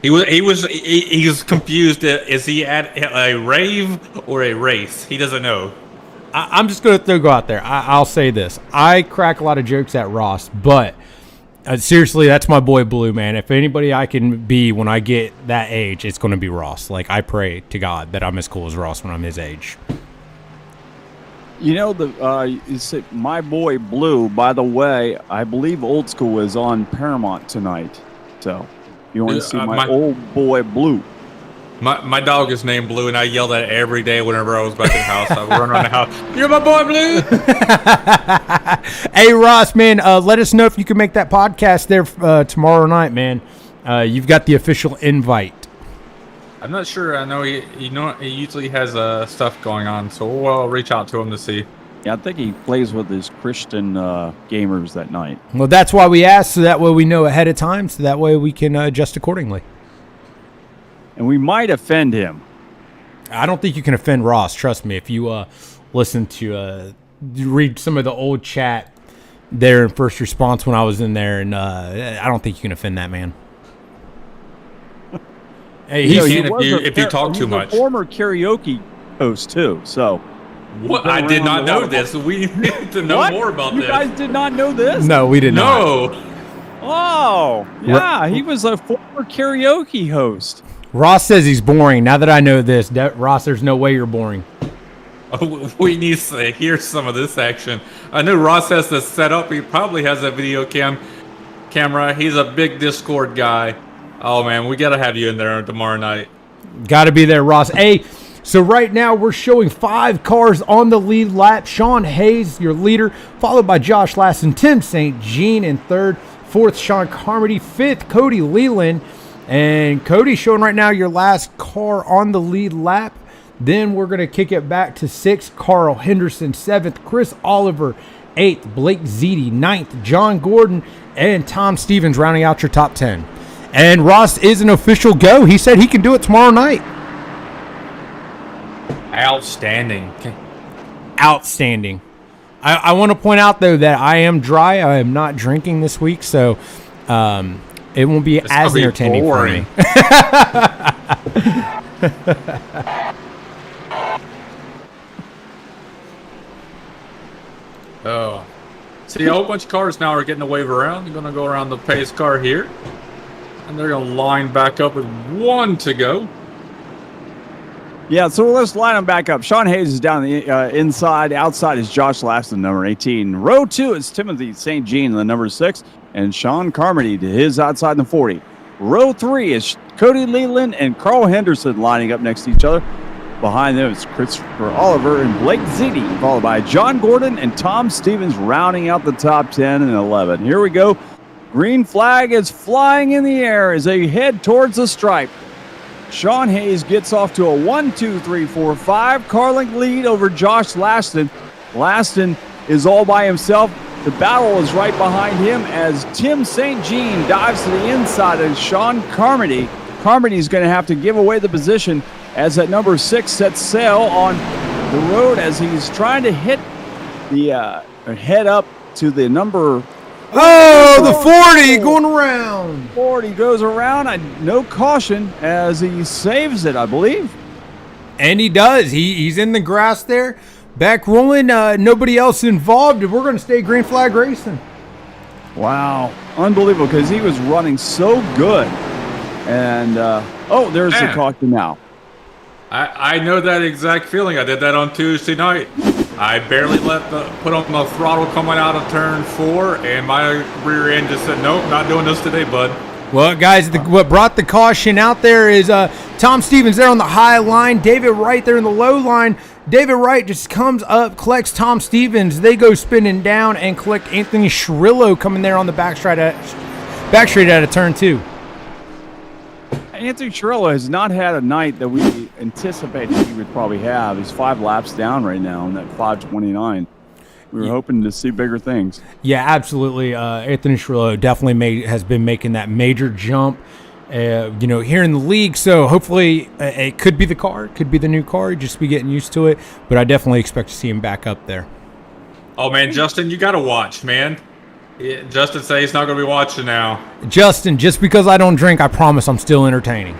[SPEAKER 4] He was confused. Is he at a rave or a race? He doesn't know.
[SPEAKER 3] I'm just going to go out there. I'll say this. I crack a lot of jokes at Ross, but seriously, that's my boy Blue, man. If anybody I can be when I get that age, it's going to be Ross. Like, I pray to God that I'm as cool as Ross when I'm his age.
[SPEAKER 2] You know, you said my boy Blue. By the way, I believe Old School is on Paramount tonight. So, you want to see my old boy Blue?
[SPEAKER 4] My dog is named Blue, and I yelled at it every day whenever I was back in the house. I would run around the house. You're my boy, Blue.
[SPEAKER 3] Hey, Ross, man, let us know if you can make that podcast there tomorrow night, man. You've got the official invite.
[SPEAKER 4] I'm not sure. I know he usually has stuff going on, so we'll reach out to him to see.
[SPEAKER 2] Yeah, I think he plays with his Christian gamers that night.
[SPEAKER 3] Well, that's why we asked, so that way we know ahead of time, so that way we can adjust accordingly.
[SPEAKER 2] And we might offend him.
[SPEAKER 3] I don't think you can offend Ross. Trust me. If you listen to read some of the old chat there in First Response when I was in there, and I don't think you can offend that man.
[SPEAKER 4] Hey, he can if you talk too much.
[SPEAKER 2] He's a former karaoke host too. So
[SPEAKER 4] what? I did not know this. We need to know more about this.
[SPEAKER 2] You guys did not know this?
[SPEAKER 3] No, we did not.
[SPEAKER 4] No.
[SPEAKER 2] Oh, yeah. He was a former karaoke host.
[SPEAKER 3] Ross says he's boring. Now that I know this, Ross, there's no way you're boring.
[SPEAKER 4] Oh, we need to hear some of this action. I know Ross has this set up. He probably has a video camera. He's a big Discord guy. Oh, man, we got to have you in there tomorrow night.
[SPEAKER 3] Got to be there, Ross. Hey, so right now we're showing 5 cars on the lead lap. Sean Hayes, your leader, followed by Josh Lasson, Tim St. Jean in 3rd. 4th, Sean Carmody. 5th, Cody Leland. And Cody showing right now your last car on the lead lap. Then we're going to kick it back to 6th, Carl Henderson. 7th, Chris Oliver. 8th, Blake Ziti. 9th, John Gordon. And Tom Stevens rounding out your top 10. And Ross is an official go. He said he can do it tomorrow night.
[SPEAKER 4] Outstanding.
[SPEAKER 3] Outstanding. I want to point out, though, that I am dry. I am not drinking this week, so it won't be as entertaining for me.
[SPEAKER 4] Oh. See, a whole bunch of cars now are getting to wave around. They're going to go around the pace car here. And they're going to line back up with 1 to go.
[SPEAKER 2] Yeah, so let's line them back up. Sean Hayes is down the inside. Outside is Josh Laston, number 18. Row 2 is Timothy St. Jean, the number 6. And Sean Carmody to his outside in the 40. Row 3 is Cody Leland and Carl Henderson lining up next to each other. Behind them is Christopher Oliver and Blake Ziti, followed by John Gordon and Tom Stevens rounding out the top 10 and 11. Here we go. Green flag is flying in the air as they head towards the stripe. Sean Hayes gets off to a 1, 2, 3, 4, 5 car length lead over Josh Laston. Laston is all by himself. The battle is right behind him as Tim St. Jean dives to the inside of Sean Carmody. Carmody is going to have to give away the position as that number 6 sets sail on the road as he's trying to hit the head up to the number.
[SPEAKER 3] Oh, the 40 going around.
[SPEAKER 2] 40 goes around. No caution as he saves it, I believe.
[SPEAKER 3] And he does. He's in the grass there. Back rolling. Nobody else involved. We're going to stay green flag racing.
[SPEAKER 2] Wow. Unbelievable because he was running so good. And, there's the caution now.
[SPEAKER 4] I know that exact feeling. I did that on Tuesday night. I barely put on the throttle coming out of turn 4, and my rear end just said, nope, not doing this today, bud.
[SPEAKER 3] Well, guys, what brought the caution out there is Tom Stevens there on the high line, David Wright there in the low line. David Wright just comes up, collects Tom Stevens. They go spinning down and collect Anthony Shrillo coming there on the back straight out of turn 2.
[SPEAKER 2] Anthony Shrillo has not had a night that we anticipated he would probably have. He's 5 laps down right now in that 5:29. We were hoping to see bigger things.
[SPEAKER 3] Yeah, absolutely. Anthony Shrillo definitely has been making that major jump, here in the league. So hopefully it could be the car, it could be the new car. Just be getting used to it. But I definitely expect to see him back up there.
[SPEAKER 4] Oh, man, Justin, you got to watch, man. Yeah, Justin says he's not going to be watching now.
[SPEAKER 3] Justin, just because I don't drink, I promise I'm still entertaining.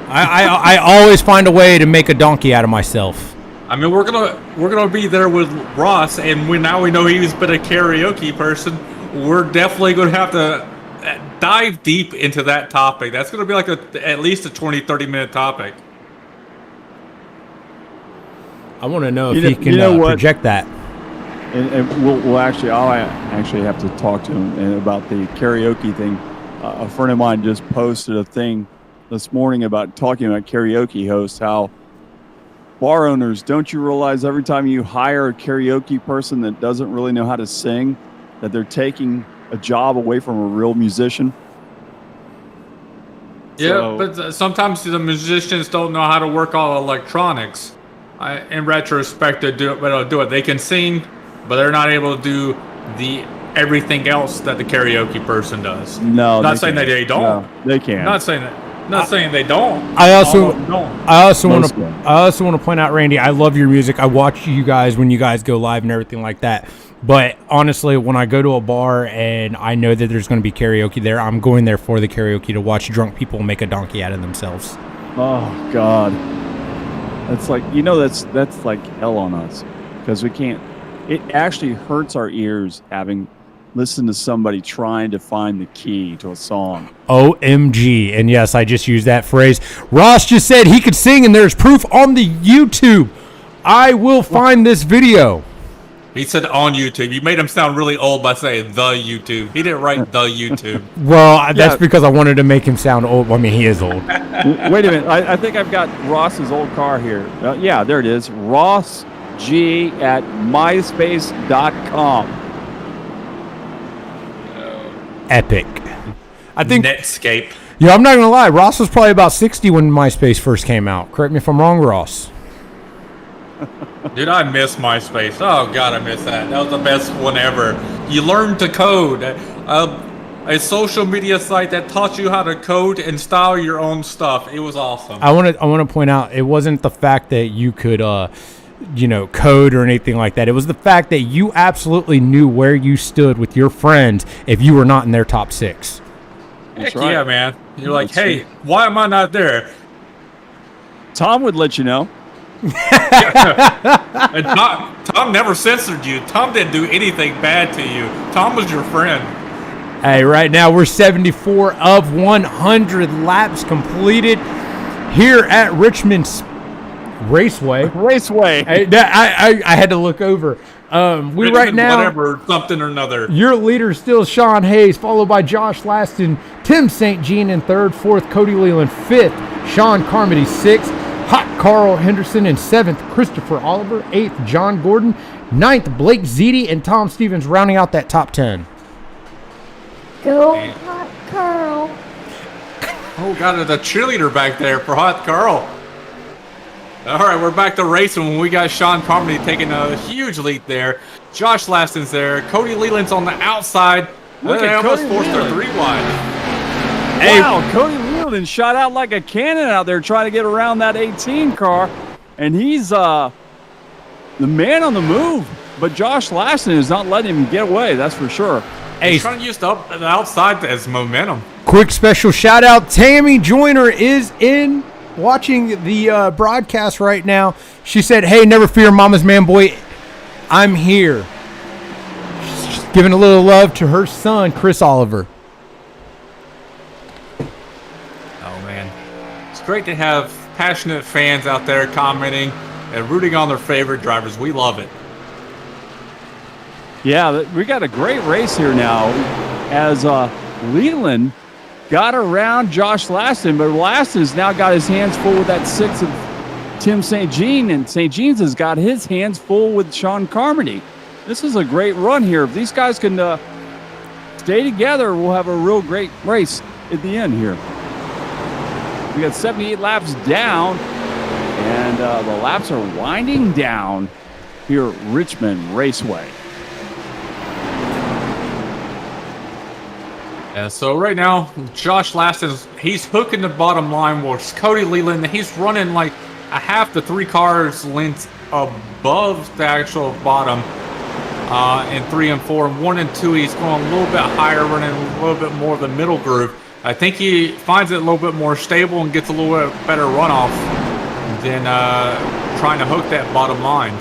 [SPEAKER 3] I always find a way to make a donkey out of myself.
[SPEAKER 4] I mean, we're gonna be there with Ross, and now we know he's been a karaoke person. We're definitely going to have to dive deep into that topic. That's going to be like at least a 20-30 minute topic.
[SPEAKER 3] I want to know if he can project that.
[SPEAKER 2] And I'll actually have to talk to him about the karaoke thing. A friend of mine just posted a thing this morning about talking about karaoke hosts, how bar owners, don't you realize every time you hire a karaoke person that doesn't really know how to sing, that they're taking a job away from a real musician?
[SPEAKER 4] Yeah, but sometimes the musicians don't know how to work all electronics. In retrospect, they do it. They can sing, but they're not able to do everything else that the karaoke person does.
[SPEAKER 2] No,
[SPEAKER 4] not saying that they don't.
[SPEAKER 2] No, they can't.
[SPEAKER 4] Not saying that. Not saying they don't.
[SPEAKER 3] I also want to point out, Randy, I love your music. I watch you guys when you guys go live and everything like that. But honestly, when I go to a bar and I know that there's going to be karaoke there, I'm going there for the karaoke to watch drunk people make a donkey out of themselves.
[SPEAKER 2] Oh God, that's like, that's like hell on us, because we can't. It actually hurts our ears having listened to somebody trying to find the key to a song.
[SPEAKER 3] OMG. And yes, I just used that phrase. Ross just said he could sing, and there's proof on the YouTube. I will find this video.
[SPEAKER 4] He said on YouTube. You made him sound really old by saying the YouTube. He didn't write the YouTube.
[SPEAKER 3] Well, that's because I wanted to make him sound old. I mean, he is old.
[SPEAKER 2] Wait a minute. I think I've got Ross's old car here. Yeah, there it is. Ross G at myspace.com.
[SPEAKER 3] Epic. I think
[SPEAKER 4] Netscape.
[SPEAKER 3] Yeah, I'm not gonna lie. Ross was probably about 60 when MySpace first came out. Correct me if I'm wrong, Ross.
[SPEAKER 4] Dude, I miss MySpace. Oh God, I miss that. That was the best one ever. You learned to code. A social media site that taught you how to code and style your own stuff. It was awesome.
[SPEAKER 3] I want to point out, it wasn't the fact that you could code or anything like that. It was the fact that you absolutely knew where you stood with your friends if you were not in their top 6.
[SPEAKER 4] Heck right. Yeah, man. You're like, hey, why am I not there?
[SPEAKER 2] Tom would let you know.
[SPEAKER 4] And Tom never censored you. Tom didn't do anything bad to you. Tom was your friend.
[SPEAKER 3] Hey, right now we're 74 of 100 laps completed here at Richmond Raceway. I had to look over. We right now,
[SPEAKER 4] whatever, something or another.
[SPEAKER 3] Your leader is still Sean Hayes, followed by Josh Laston, Tim St. Jean in 3rd, 4th, Cody Leland 5th, Sean Carmody 6th, Hot Carl Henderson in 7th, Christopher Oliver 8th, John Gordon 9th, Blake Ziti, and Tom Stevens rounding out that top 10.
[SPEAKER 5] Go Hot Carl.
[SPEAKER 4] Oh, got the cheerleader back there for Hot Carl. All right, we're back to racing when we got Sean Carmody taking a huge lead there. Josh Laston's there. Cody Leland's on the outside.
[SPEAKER 2] Look
[SPEAKER 4] they
[SPEAKER 2] at
[SPEAKER 4] almost
[SPEAKER 2] Cody
[SPEAKER 4] forced their
[SPEAKER 2] Leland.
[SPEAKER 4] 3 wide.
[SPEAKER 2] Wow, Cody Leland shot out like a cannon out there trying to get around that 18 car. And he's the man on the move. But Josh Laston is not letting him get away, that's for sure.
[SPEAKER 4] He's trying to use the outside as momentum.
[SPEAKER 3] Quick special shout out. Tammy Joyner is in watching the broadcast right now. She said, hey, never fear, mama's man boy, I'm here. She's giving a little love to her son, Chris Oliver.
[SPEAKER 4] Oh man, it's great to have passionate fans out there commenting and rooting on their favorite drivers. We love it.
[SPEAKER 2] Yeah, we got a great race here now as Leland got around Josh Laston, but Laston's now got his hands full with that 6 of Tim St. Jean, and St. Jean's has got his hands full with Sean Carmody. This is a great run here. If these guys can stay together, we'll have a real great race at the end here. We got 78 laps down, and the laps are winding down here at Richmond Raceway.
[SPEAKER 4] Yeah, so right now, Josh Laston, he's hooking the bottom line, whereas Cody Leland, he's running like a half to 3 cars lengths above the actual bottom. in 3 and 4. And 1 and 2, he's going a little bit higher, running a little bit more of the middle groove. I think he finds it a little bit more stable and gets a little bit better runoff than trying to hook that bottom line.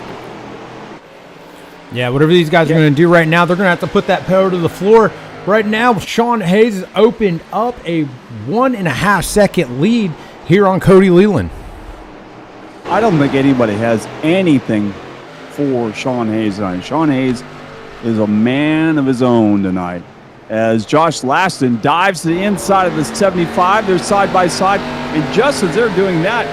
[SPEAKER 3] Yeah, whatever these guys are going to do right now, they're going to have to put that pedal to the floor. Right now, Sean Hayes has opened up a 1.5 second lead here on Cody Leland.
[SPEAKER 2] I don't think anybody has anything for Sean Hayes tonight. Sean Hayes is a man of his own tonight. As Josh Laston dives to the inside of the 75, they're side by side. And just as they're doing that,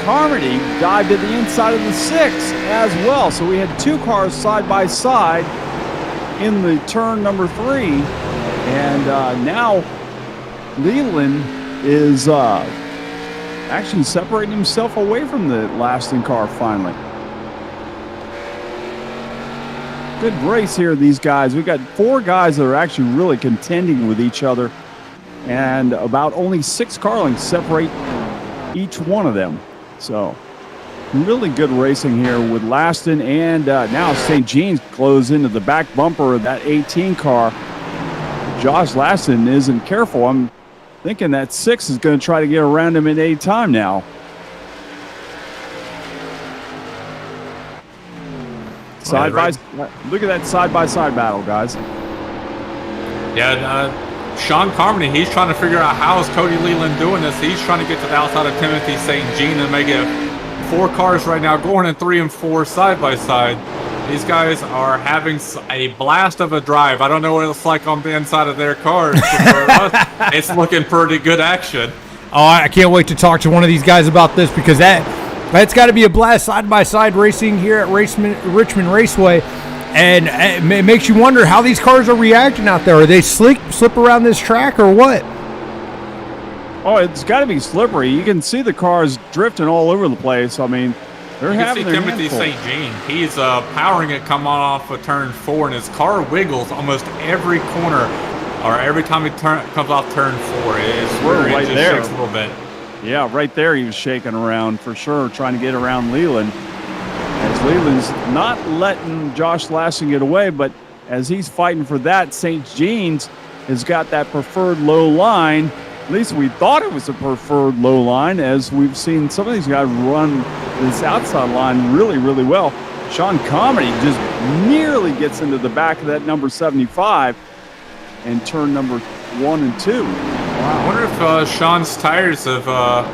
[SPEAKER 2] Carmody dived to the inside of the 6 as well. So we had 2 cars side by side in the turn number 3. And now Leland is actually separating himself away from the Laston car finally. Good race here, these guys. We've got 4 guys that are actually really contending with each other, and about only 6 car lengths separate each one of them. So really good racing here with Laston, and now St. Jean's close into the back bumper of that 18 car. Josh Laston isn't careful. I'm thinking that 6 is going to try to get around him at any time now. Look at that side-by-side battle, guys.
[SPEAKER 4] Yeah, Sean Carmody, he's trying to figure out how is Cody Leland doing this. He's trying to get to the outside of Timothy St. Jean and make it 4 cars right now going in 3 and 4 side-by-side. These guys are having a blast of a drive. I don't know what it's like on the inside of their cars, but for us, it's looking pretty good action.
[SPEAKER 3] Oh, I can't wait to talk to one of these guys about this, because that's got to be a blast, side-by-side racing here at Richmond Raceway. And it makes you wonder how these cars are reacting out there. Are they slip around this track or what?
[SPEAKER 2] Oh, it's got to be slippery. You can see the cars drifting all over the place. I mean, they're having their
[SPEAKER 4] Timothy St. Jean. He's powering it coming off of turn 4, and his car wiggles almost every corner, or every time he comes off turn 4. It's where it just shakes a little bit.
[SPEAKER 2] Yeah, right there he was shaking around for sure, trying to get around Leland. As Leland's not letting Josh Laston get away, but as he's fighting for that, St. Jean's has got that preferred low line. At least we thought it was a preferred low line, as we've seen some of these guys run this outside line really, really well. Sean Carmody just nearly gets into the back of that number 75 and turn number 1 and 2.
[SPEAKER 4] Wow. I wonder if Sean's tires have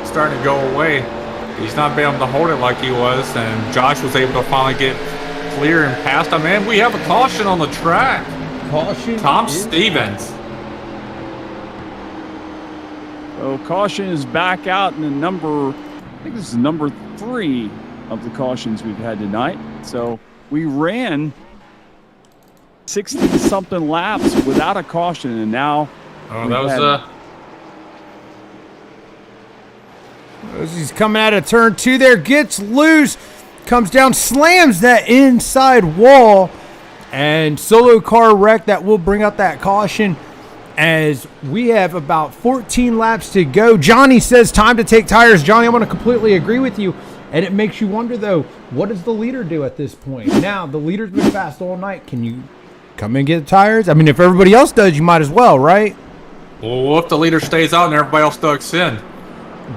[SPEAKER 4] started to go away. He's not been able to hold it like he was, and Josh was able to finally get clear and past him. And we have a caution on the track.
[SPEAKER 3] Caution.
[SPEAKER 4] Tom Stevens.
[SPEAKER 2] So caution is back out in the I think this is number 3 of the cautions we've had tonight. So we ran 60-something laps without a caution, and now
[SPEAKER 3] as he's coming out of turn 2 there, gets loose, comes down, slams that inside wall, and solo car wreck. That will bring out that caution as we have about 14 laps to go. Johnny says time to take tires. Johnny, I'm going to completely agree with you, and it makes you wonder, though, what does the leader do at this point? Now, the leader's been fast all night. Can you come and get tires? I mean, if everybody else does, you might as well, right?
[SPEAKER 4] Well, what if the leader stays out and everybody else ducks in?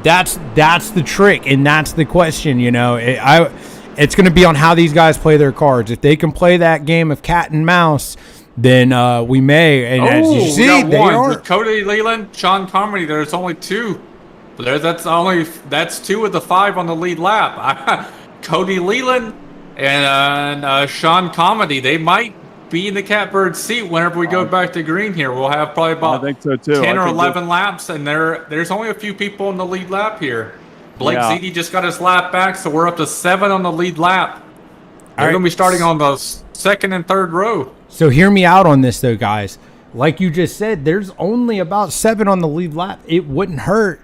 [SPEAKER 3] That's the trick, and that's the question. You know, it's going to be on how these guys play their cards. If they can play that game of cat and mouse, then we may. And as you see, they are.
[SPEAKER 4] Cody Leland, Sean Carmody. There's only 2. That's 2 of the 5 on the lead lap. Cody Leland and Sean Carmody. They might be in the catbird seat whenever we go back to green here. We'll have probably about 10 or 11 laps, and there's only a few people in the lead lap here. Blake Zede just got his lap back, so we're up to 7 on the lead lap. They're going to be starting on the 2nd and 3rd row.
[SPEAKER 3] So hear me out on this, though, guys. Like you just said, there's only about 7 on the lead lap. It wouldn't hurt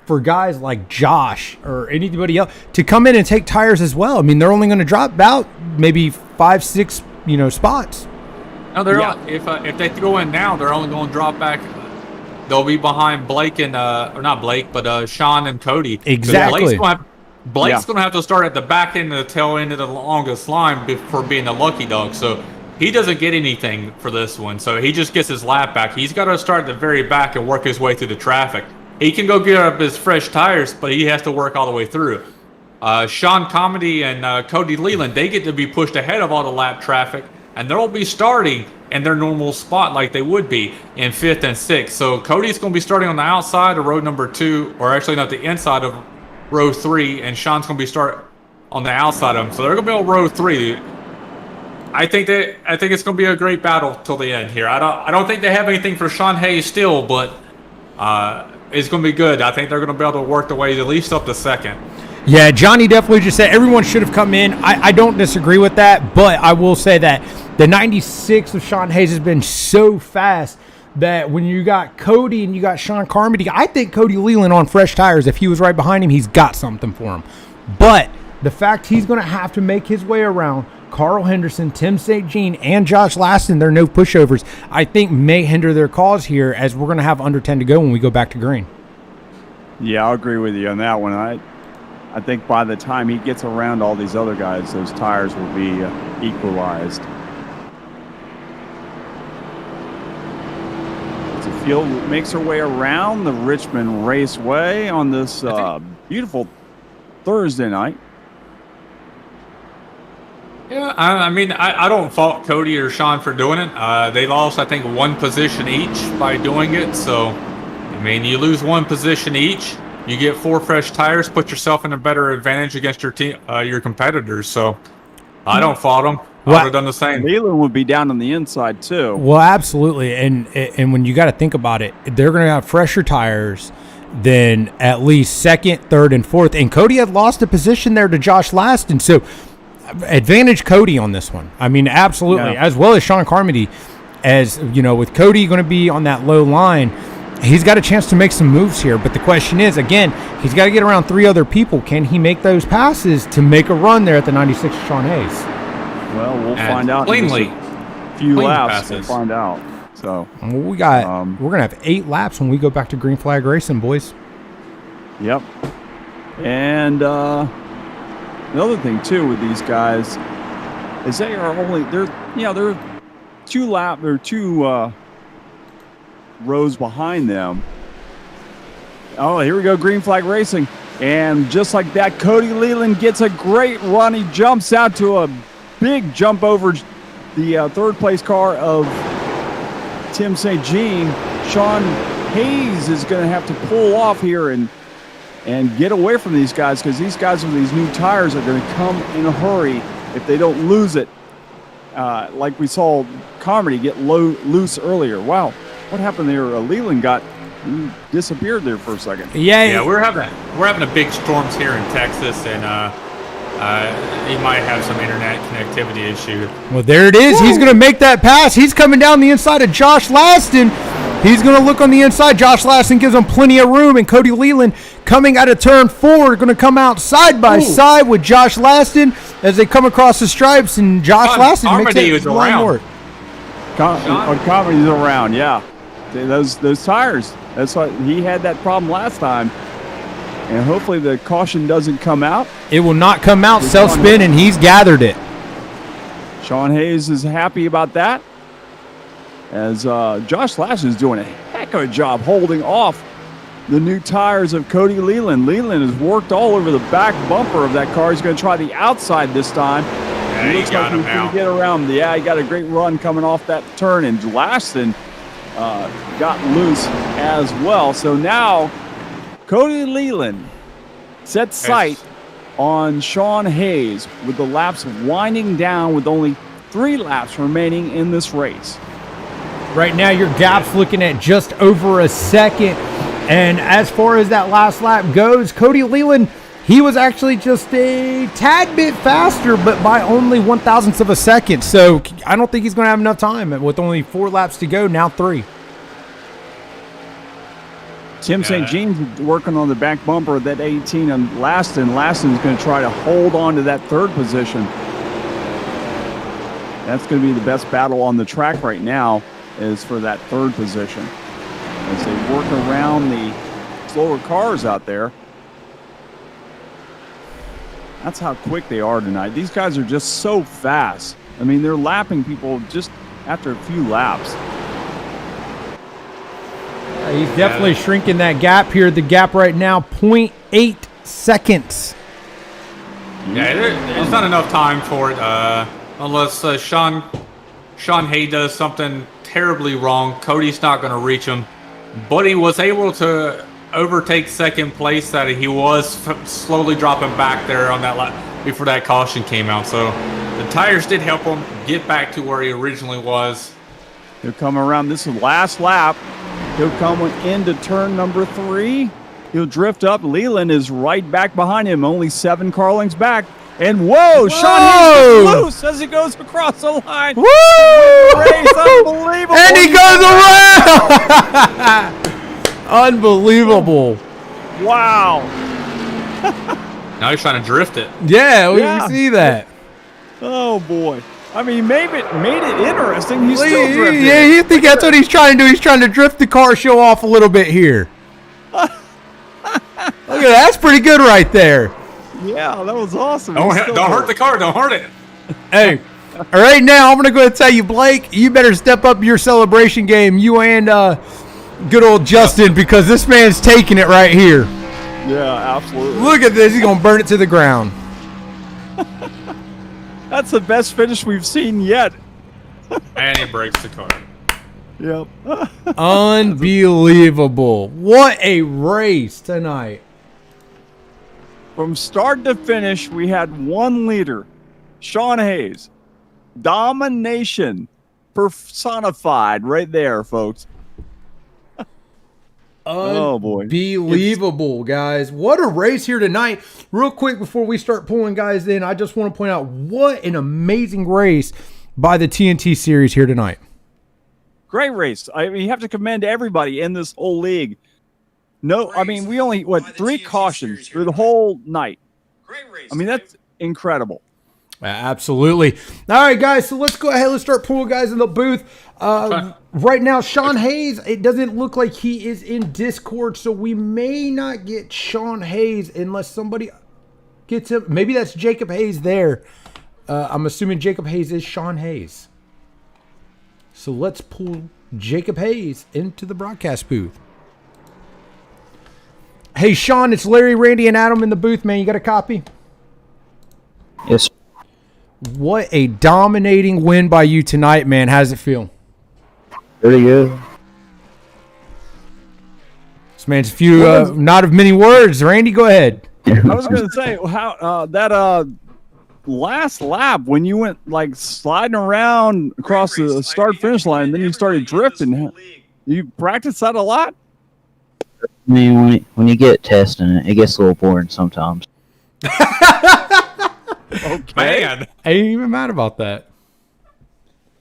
[SPEAKER 3] for guys like Josh or anybody else to come in and take tires as well. I mean, they're only going to drop about maybe 5, 6, spots.
[SPEAKER 4] No, they're if they go in now, they're only going to drop back. They'll be behind Blake and or not Blake, but Sean and Cody.
[SPEAKER 3] Exactly.
[SPEAKER 4] Blake's going to have to start at the back end of the tail end of the longest line for being a lucky dog. So he doesn't get anything for this one, so he just gets his lap back. He's got to start at the very back and work his way through the traffic. He can go get up his fresh tires, but he has to work all the way through. Sean Comedy and Cody Leland, they get to be pushed ahead of all the lap traffic, and they'll be starting in their normal spot like they would be in 5th and 6th. So Cody's going to be starting on the outside of row number 2, or actually not the inside of row 3, and Sean's going to be start on the outside of him. So they're going to be on row 3. I think it's going to be a great battle till the end here. I don't think they have anything for Sean Hayes still, but it's going to be good. I think they're going to be able to work their way at least up to 2nd.
[SPEAKER 3] Yeah, Johnny definitely just said everyone should have come in. I don't disagree with that, but I will say that the 96 of Sean Hayes has been so fast that when you got Cody and you got Sean Carmody, I think Cody Leland on fresh tires, if he was right behind him, he's got something for him. But the fact he's going to have to make his way around Carl Henderson, Tim St. Jean, and Josh Laston, they're no pushovers, I think may hinder their cause here, as we're going to have under 10 to go when we go back to green.
[SPEAKER 2] Yeah, I'll agree with you on that one. I think by the time he gets around all these other guys, those tires will be equalized. As the field makes her way around the Richmond Raceway on this beautiful Thursday night.
[SPEAKER 4] Yeah, I mean, I don't fault Cody or Sean for doing it. They lost, I think, 1 position each by doing it. So, I mean, you lose 1 position each, you get 4 fresh tires, put yourself in a better advantage against your team, your competitors. So, I don't fault them. I would have done the same.
[SPEAKER 2] Leland would be down on the inside too.
[SPEAKER 3] Well, absolutely, and when you got to think about it, they're going to have fresher tires than at least 2nd, 3rd, and 4th. And Cody had lost a position there to Josh Laston, so advantage Cody on this one. I mean, absolutely, as well as Sean Carmody. As you know, with Cody going to be on that low line, he's got a chance to make some moves here. But the question is, again, he's got to get around 3 other people. Can he make those passes to make a run there at the 96 Sean Hayes?
[SPEAKER 2] Well, we'll find out.
[SPEAKER 4] Cleanly,
[SPEAKER 2] in a few laps, we'll find out. So
[SPEAKER 3] we got we're gonna have 8 laps when we go back to green flag racing, boys.
[SPEAKER 2] Yep. And another thing too with these guys is they're 2 rows behind them. Oh, here we go, green flag racing, and just like that, Cody Leland gets a great run. He jumps out to a big jump over the 3rd place car of Tim St. Jean. Sean Hayes is going to have to pull off here and get away from these guys, because these guys with these new tires are going to come in a hurry if they don't lose it. Like we saw Carmody get loose earlier. Wow, what happened there? Leland disappeared there for a second.
[SPEAKER 3] Yeah,
[SPEAKER 4] we're having a big storms here in Texas, and he might have some internet connectivity issue.
[SPEAKER 3] Well, there it is. Woo! He's going to make that pass. He's coming down the inside of Josh Laston. He's going to look on the inside. Josh Laston gives him plenty of room, and Cody Leland coming out of turn 4, going to come out side by side with Josh Laston as they come across the stripes, and Josh Laston makes it one more.
[SPEAKER 2] Comedy's around, yeah. Those tires. That's why he had that problem last time. And hopefully the caution doesn't come out.
[SPEAKER 3] It will not come out. Self-spin, and he's gathered it.
[SPEAKER 2] Sean Hayes is happy about that, as Josh Laston is doing a heck of a job holding off the new tires of Cody Leland. Leland has worked all over the back bumper of that car. He's going to try the outside this time.
[SPEAKER 4] Yeah, he got him out.
[SPEAKER 2] Get around. Yeah, he got a great run coming off that turn, and Laston got loose as well. So now Cody Leland sets sight on Sean Hayes with the laps winding down, with only 3 laps remaining in this race.
[SPEAKER 3] Right now, your gap's looking at just over a second. And as far as that last lap goes, Cody Leland, he was actually just a tad bit faster, but by only 1/1000th of a second. So I don't think he's going to have enough time with only 4 laps to go, now 3.
[SPEAKER 2] Tim St. Jean's working on the back bumper of that 18 and Laston. Laston's going to try to hold on to that 3rd position. That's going to be the best battle on the track right now, is for that 3rd position, as they work around the slower cars out there. That's how quick they are tonight. These guys are just so fast. I mean, they're lapping people just after a few laps.
[SPEAKER 3] He's definitely shrinking that gap here. The gap right now, 0.8 seconds.
[SPEAKER 4] Yeah, there's not enough time for it unless Sean Hay does something terribly wrong. Cody's not going to reach him. But he was able to overtake second place. That he was slowly dropping back there on that lap before that caution came out. So the tires did help him get back to where he originally was.
[SPEAKER 2] He'll come around. This is the last lap. He'll come into turn number 3. He'll drift up. Leland is right back behind him, only 7 car lengths back. And whoa! Sean Hayes gets loose as he goes across the line.
[SPEAKER 3] Woo!
[SPEAKER 2] Race, unbelievable.
[SPEAKER 3] And he goes around! Unbelievable.
[SPEAKER 2] Wow.
[SPEAKER 4] Now he's trying to drift it.
[SPEAKER 3] Yeah, we
[SPEAKER 2] Yeah.
[SPEAKER 3] see that.
[SPEAKER 2] Oh boy. I mean, made it interesting. He's still drifting.
[SPEAKER 3] Yeah, you think that's what he's trying to do? He's trying to drift the car, show off a little bit here. Look at that. That's pretty good right there.
[SPEAKER 2] Yeah, that was awesome.
[SPEAKER 4] Don't
[SPEAKER 2] He's still
[SPEAKER 4] hurt the car. Don't hurt it.
[SPEAKER 3] Hey, all right now I'm going to go ahead and tell you, Blake, you better step up your celebration game, you and good old Justin, because this man's taking it right here.
[SPEAKER 2] Yeah, absolutely.
[SPEAKER 3] Look at this. He's going to burn it to the ground.
[SPEAKER 2] That's the best finish we've seen yet.
[SPEAKER 4] And he breaks the car.
[SPEAKER 2] Yep.
[SPEAKER 3] Unbelievable. What a race tonight.
[SPEAKER 2] From start to finish, we had one leader, Sean Hayes. Domination personified right there, folks. Oh, boy.
[SPEAKER 3] Unbelievable, guys. What a race here tonight. Real quick before we start pulling guys in, I just want to point out what an amazing race by the TNT series here tonight.
[SPEAKER 2] Great race. I mean, you have to commend everybody in this whole league. No, I mean, we only, 3 cautions through the whole night. I mean, that's incredible.
[SPEAKER 3] Absolutely. All right, guys, so let's go ahead. Let's start pulling guys in the booth. Right now, Sean Hayes, it doesn't look like he is in Discord, so we may not get Sean Hayes unless somebody gets him. Maybe that's Jacob Hayes there. I'm assuming Jacob Hayes is Sean Hayes. So let's pull Jacob Hayes into the broadcast booth. Hey, Sean, it's Larry, Randy, and Adam in the booth, man. You got a copy?
[SPEAKER 6] Yes.
[SPEAKER 3] What a dominating win by you tonight, man. How does it feel?
[SPEAKER 6] Pretty good.
[SPEAKER 3] This man's not of many words. Randy, go ahead.
[SPEAKER 2] I was going to say, how that last lap, when you went like sliding around across the start-finish line, then you started drifting. You practiced that a lot?
[SPEAKER 6] I mean, when you get testing it gets a little boring sometimes.
[SPEAKER 2] Okay.
[SPEAKER 4] Man.
[SPEAKER 3] I ain't even mad about that.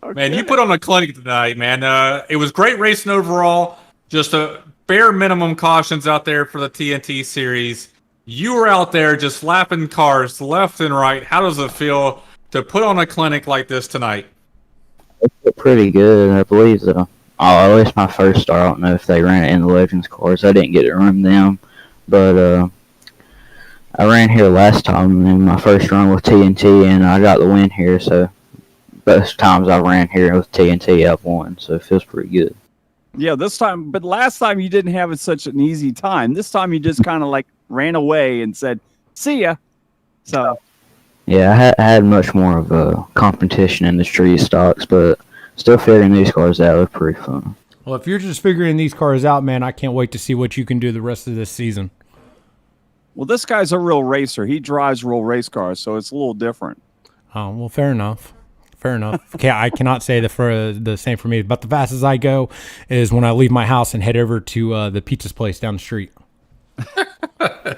[SPEAKER 2] Okay.
[SPEAKER 4] Man, you put on a clinic tonight, man. It was great racing overall. Just a bare minimum cautions out there for the TNT series. You were out there just lapping cars left and right. How does it feel to put on a clinic like this tonight?
[SPEAKER 6] It felt pretty good, I believe, though. At least my first start, I don't know if they ran it in the Legends cars. I didn't get to run them, but I ran here last time in my first run with TNT, and I got the win here, so both times I ran here with TNT, I've won, so it feels pretty good.
[SPEAKER 2] Yeah, this time, but last time you didn't have such an easy time. This time you just kind of like ran away and said, see ya. So,
[SPEAKER 6] Yeah, I had much more of a competition in the street stocks, but still figuring these cars out was pretty fun.
[SPEAKER 3] Well, if you're just figuring these cars out, man, I can't wait to see what you can do the rest of this season.
[SPEAKER 2] well, this guy's a real racer. He drives real race cars, so it's a little different.
[SPEAKER 3] Oh, well, fair enough. Fair enough. Okay, I cannot say the same for me. But the fastest I go is when I leave my house and head over to the pizza's place down the street.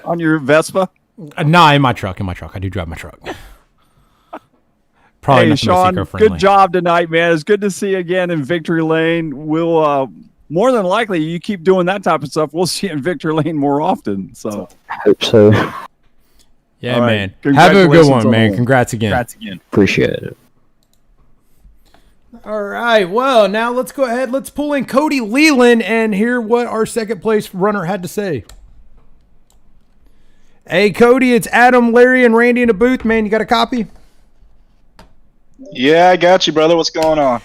[SPEAKER 2] On your Vespa?
[SPEAKER 3] Nah, in my truck. I do drive my truck. Probably
[SPEAKER 2] Hey,
[SPEAKER 3] nothing
[SPEAKER 2] Sean,
[SPEAKER 3] eco-friendly.
[SPEAKER 2] good job tonight, man. It's good to see you again in Victory Lane. We'll, more than likely, you keep doing that type of stuff, we'll see you in Victory Lane more often. So,
[SPEAKER 6] I hope so.
[SPEAKER 3] Yeah,
[SPEAKER 2] all right.
[SPEAKER 3] man. Have a good
[SPEAKER 2] Congratulations
[SPEAKER 3] one,
[SPEAKER 2] on
[SPEAKER 3] man.
[SPEAKER 2] the-
[SPEAKER 3] Congrats again.
[SPEAKER 6] Appreciate it.
[SPEAKER 3] All right. Well, now let's go ahead. Let's pull in Cody Leland and hear what our second place runner had to say. Hey, Cody, it's Adam, Larry, and Randy in the booth, man. You got a copy?
[SPEAKER 7] Yeah, I got you, brother. What's going on?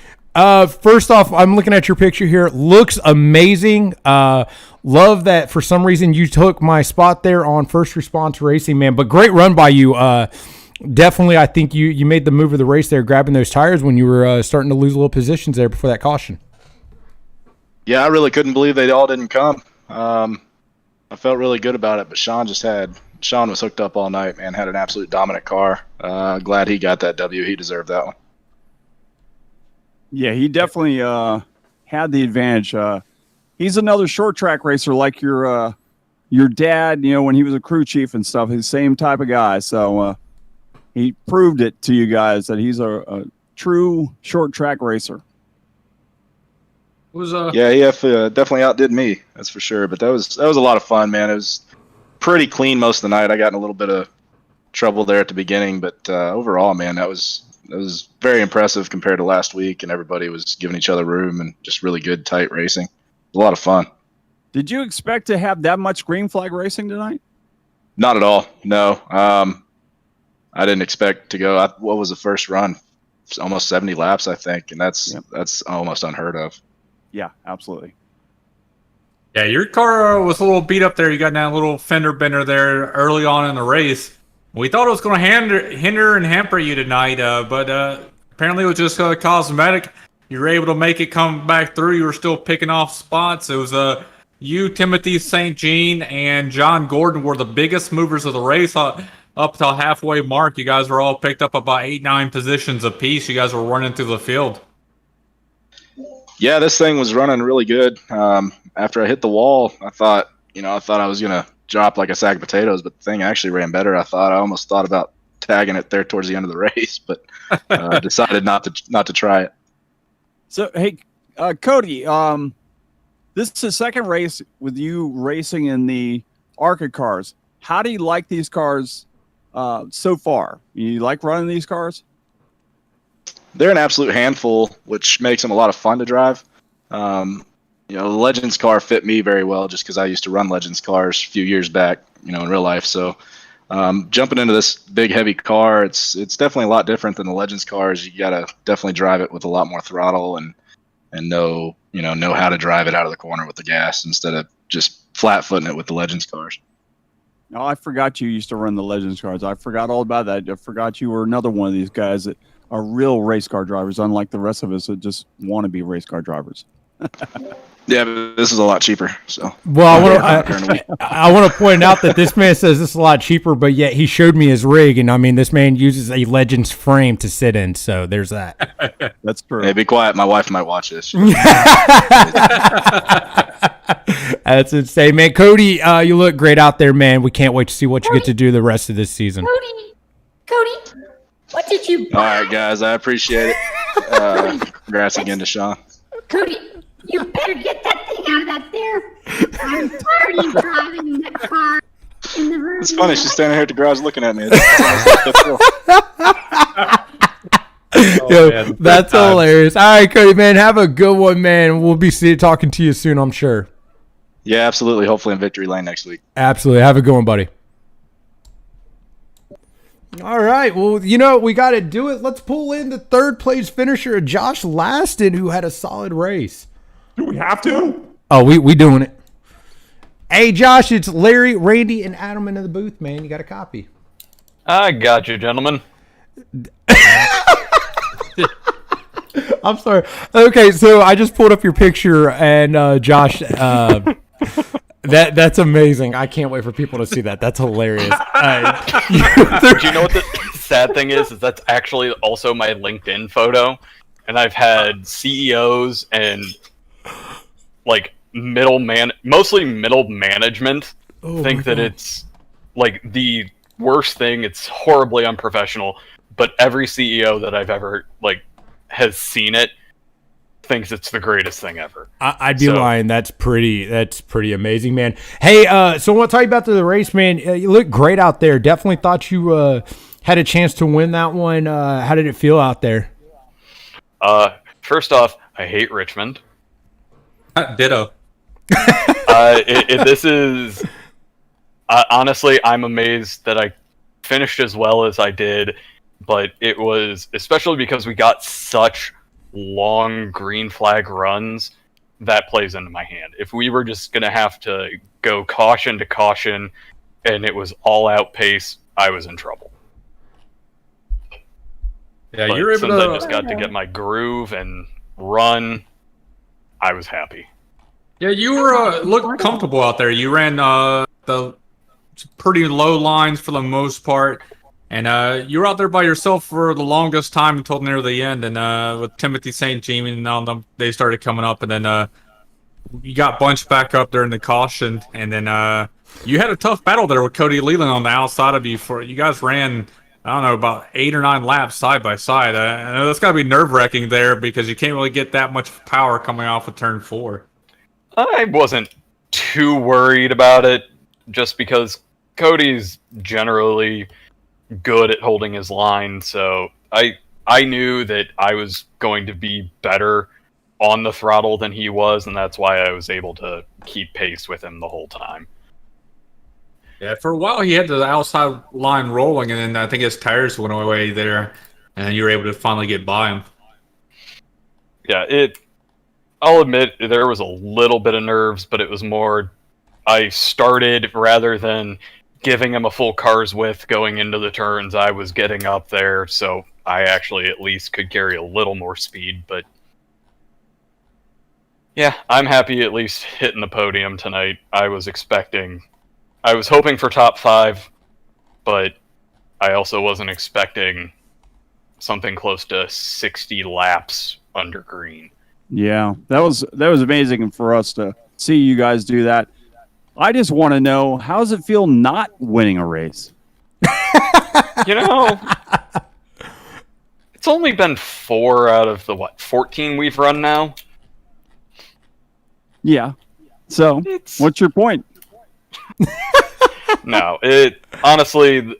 [SPEAKER 3] First off, I'm looking at your picture here. Looks amazing. Love that for some reason you took my spot there on First Response Racing, man. But great run by you. Definitely, I think you made the move of the race there, grabbing those tires when you were starting to lose a little positions there before that caution.
[SPEAKER 7] Yeah, I really couldn't believe they all didn't come. I felt really good about it, but Sean was hooked up all night, man. Had an absolute dominant car. Glad he got that W. He deserved that one.
[SPEAKER 2] Yeah, he definitely had the advantage. He's another short track racer like your dad, when he was a crew chief and stuff. He's the same type of guy. So he proved it to you guys that he's a true short track racer.
[SPEAKER 7] Yeah, EF definitely outdid me, that's for sure. But that was a lot of fun, man. It was pretty clean most of the night. I got in a little bit of trouble there at the beginning, but overall, man, that was very impressive compared to last week, and everybody was giving each other room and just really good, tight racing. It was a lot of fun.
[SPEAKER 2] Did you expect to have that much green flag racing tonight?
[SPEAKER 7] Not at all. No. I didn't expect to go. What was the first run? Almost 70 laps, I think, and that's almost unheard of.
[SPEAKER 2] Yeah, absolutely.
[SPEAKER 4] Yeah, your car was a little beat up there. You got that little fender bender there early on in the race. We thought it was going to hinder and hamper you tonight, but apparently it was just cosmetic. You were able to make it come back through. You were still picking off spots. It was you, Timothy St. Jean, and John Gordon were the biggest movers of the race up till halfway mark. You guys were all picked up about 8-9 positions apiece. You guys were running through the field.
[SPEAKER 7] Yeah, this thing was running really good. After I hit the wall, I thought I was going to drop like a sack of potatoes, but the thing actually ran better. I almost thought about tagging it there towards the end of the race, but decided not to try it.
[SPEAKER 2] So, hey, Cody, this is the second race with you racing in the ARCA cars. How do you like these cars so far? You like running these cars?
[SPEAKER 7] They're an absolute handful, which makes them a lot of fun to drive. The Legends car fit me very well just because I used to run Legends cars a few years back, in real life. So jumping into this big, heavy car, it's definitely a lot different than the Legends cars. You got to definitely drive it with a lot more throttle and know how to drive it out of the corner with the gas instead of just flat-footing it with the Legends cars.
[SPEAKER 2] Oh, I forgot you used to run the Legends cars. I forgot all about that. I forgot you were another one of these guys that are real race car drivers, unlike the rest of us that just want to be race car drivers.
[SPEAKER 7] Yeah, but this is a lot cheaper. So,
[SPEAKER 3] well, I want to point out that this man says this is a lot cheaper, but yet he showed me his rig, and I mean, this man uses a Legends frame to sit in. So there's that.
[SPEAKER 2] That's true.
[SPEAKER 7] Hey, be quiet. My wife might watch this.
[SPEAKER 3] That's insane, man. Cody, you look great out there, man. We can't wait to see what you get to do the rest of this season.
[SPEAKER 5] Cody, what did you buy?
[SPEAKER 7] All right, guys, I appreciate it. Congrats again to Sean.
[SPEAKER 5] Cody, you better get that thing out of that there. I'm tired of you driving that car in the room.
[SPEAKER 7] It's funny. She's standing here at the garage looking at me.
[SPEAKER 3] Yo, that's hilarious. All right, Cody, man, have a good one, man. We'll be talking to you soon, I'm sure.
[SPEAKER 7] Yeah, absolutely. Hopefully in Victory Lane next week.
[SPEAKER 3] Absolutely. Have a good one, buddy. All right. Well, we got to do it. Let's pull in the third place finisher, Josh Laston, who had a solid race.
[SPEAKER 1] Do we have to?
[SPEAKER 3] Oh, we doing it. Hey, Josh, it's Larry, Randy, and Adam in the booth, man. You got a copy.
[SPEAKER 8] I got you, gentlemen.
[SPEAKER 3] I'm sorry. Okay, so I just pulled up your picture, and Josh, that's amazing. I can't wait for people to see that. That's hilarious.
[SPEAKER 8] Do you know what the sad thing is that's actually also my LinkedIn photo, and I've had CEOs and mostly middle management think that it's like the worst thing. It's horribly unprofessional, but every CEO that I've ever has seen it thinks it's the greatest thing ever.
[SPEAKER 3] I'd be lying. That's pretty amazing, man. Hey, so I want to tell you about the race, man. You look great out there. Definitely thought you had a chance to win that one. How did it feel out there?
[SPEAKER 8] First off, I hate Richmond.
[SPEAKER 4] Ditto.
[SPEAKER 8] This is honestly, I'm amazed that I finished as well as I did. but it was especially because we got such long green flag runs that plays into my hand. If we were just going to have to go caution to caution and it was all out pace, I was in trouble.
[SPEAKER 4] Yeah,
[SPEAKER 8] But
[SPEAKER 4] you're able
[SPEAKER 8] since
[SPEAKER 4] to.
[SPEAKER 8] I just got to get my groove and run, I was happy.
[SPEAKER 4] Yeah, you were looked comfortable out there. You ran the pretty low lines for the most part, and you were out there by yourself for the longest time until near the end. And with Timothy St. Jean and all them, they started coming up, and then you got bunched back up during the caution, and then you had a tough battle there with Cody Leland on the outside of you. For you guys ran, I don't know, about 8 or 9 laps side by side. I know that's got to be nerve-wracking there because you can't really get that much power coming off of turn 4.
[SPEAKER 8] I wasn't too worried about it, just because Cody's generally good at holding his line, so I knew that I was going to be better on the throttle than he was, and that's why I was able to keep pace with him the whole time.
[SPEAKER 4] Yeah, for a while he had the outside line rolling, and then I think his tires went away there, and you were able to finally get by him.
[SPEAKER 8] Yeah, I'll admit there was a little bit of nerves, but it was more I started rather than giving him a full car's width going into the turns. I was getting up there, so I actually at least could carry a little more speed. But yeah, I'm happy at least hitting the podium tonight. I was hoping for top 5, but I also wasn't expecting something close to 60 laps under green.
[SPEAKER 2] Yeah, that was amazing for us to see you guys do that. I just want to know, how does it feel not winning a race?
[SPEAKER 8] You know, it's only been 4 out of the 14 we've run now.
[SPEAKER 2] Yeah. So, what's your point?
[SPEAKER 8] No, honestly,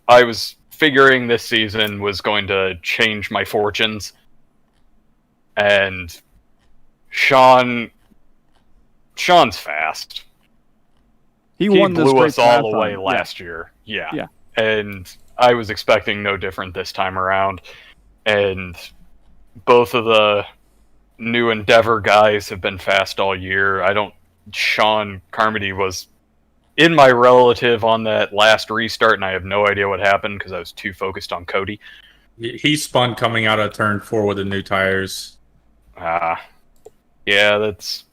[SPEAKER 8] I was figuring this season was going to change my fortunes. And Sean's fast. He blew us all away last year. Yeah. And I was expecting no different this time around. And both of the new Endeavor guys have been fast all year. Sean Carmody was in my relative on that last restart, and I have no idea what happened because I was too focused on Cody.
[SPEAKER 4] He spun coming out of turn 4 with the new tires.
[SPEAKER 8] Yeah, that's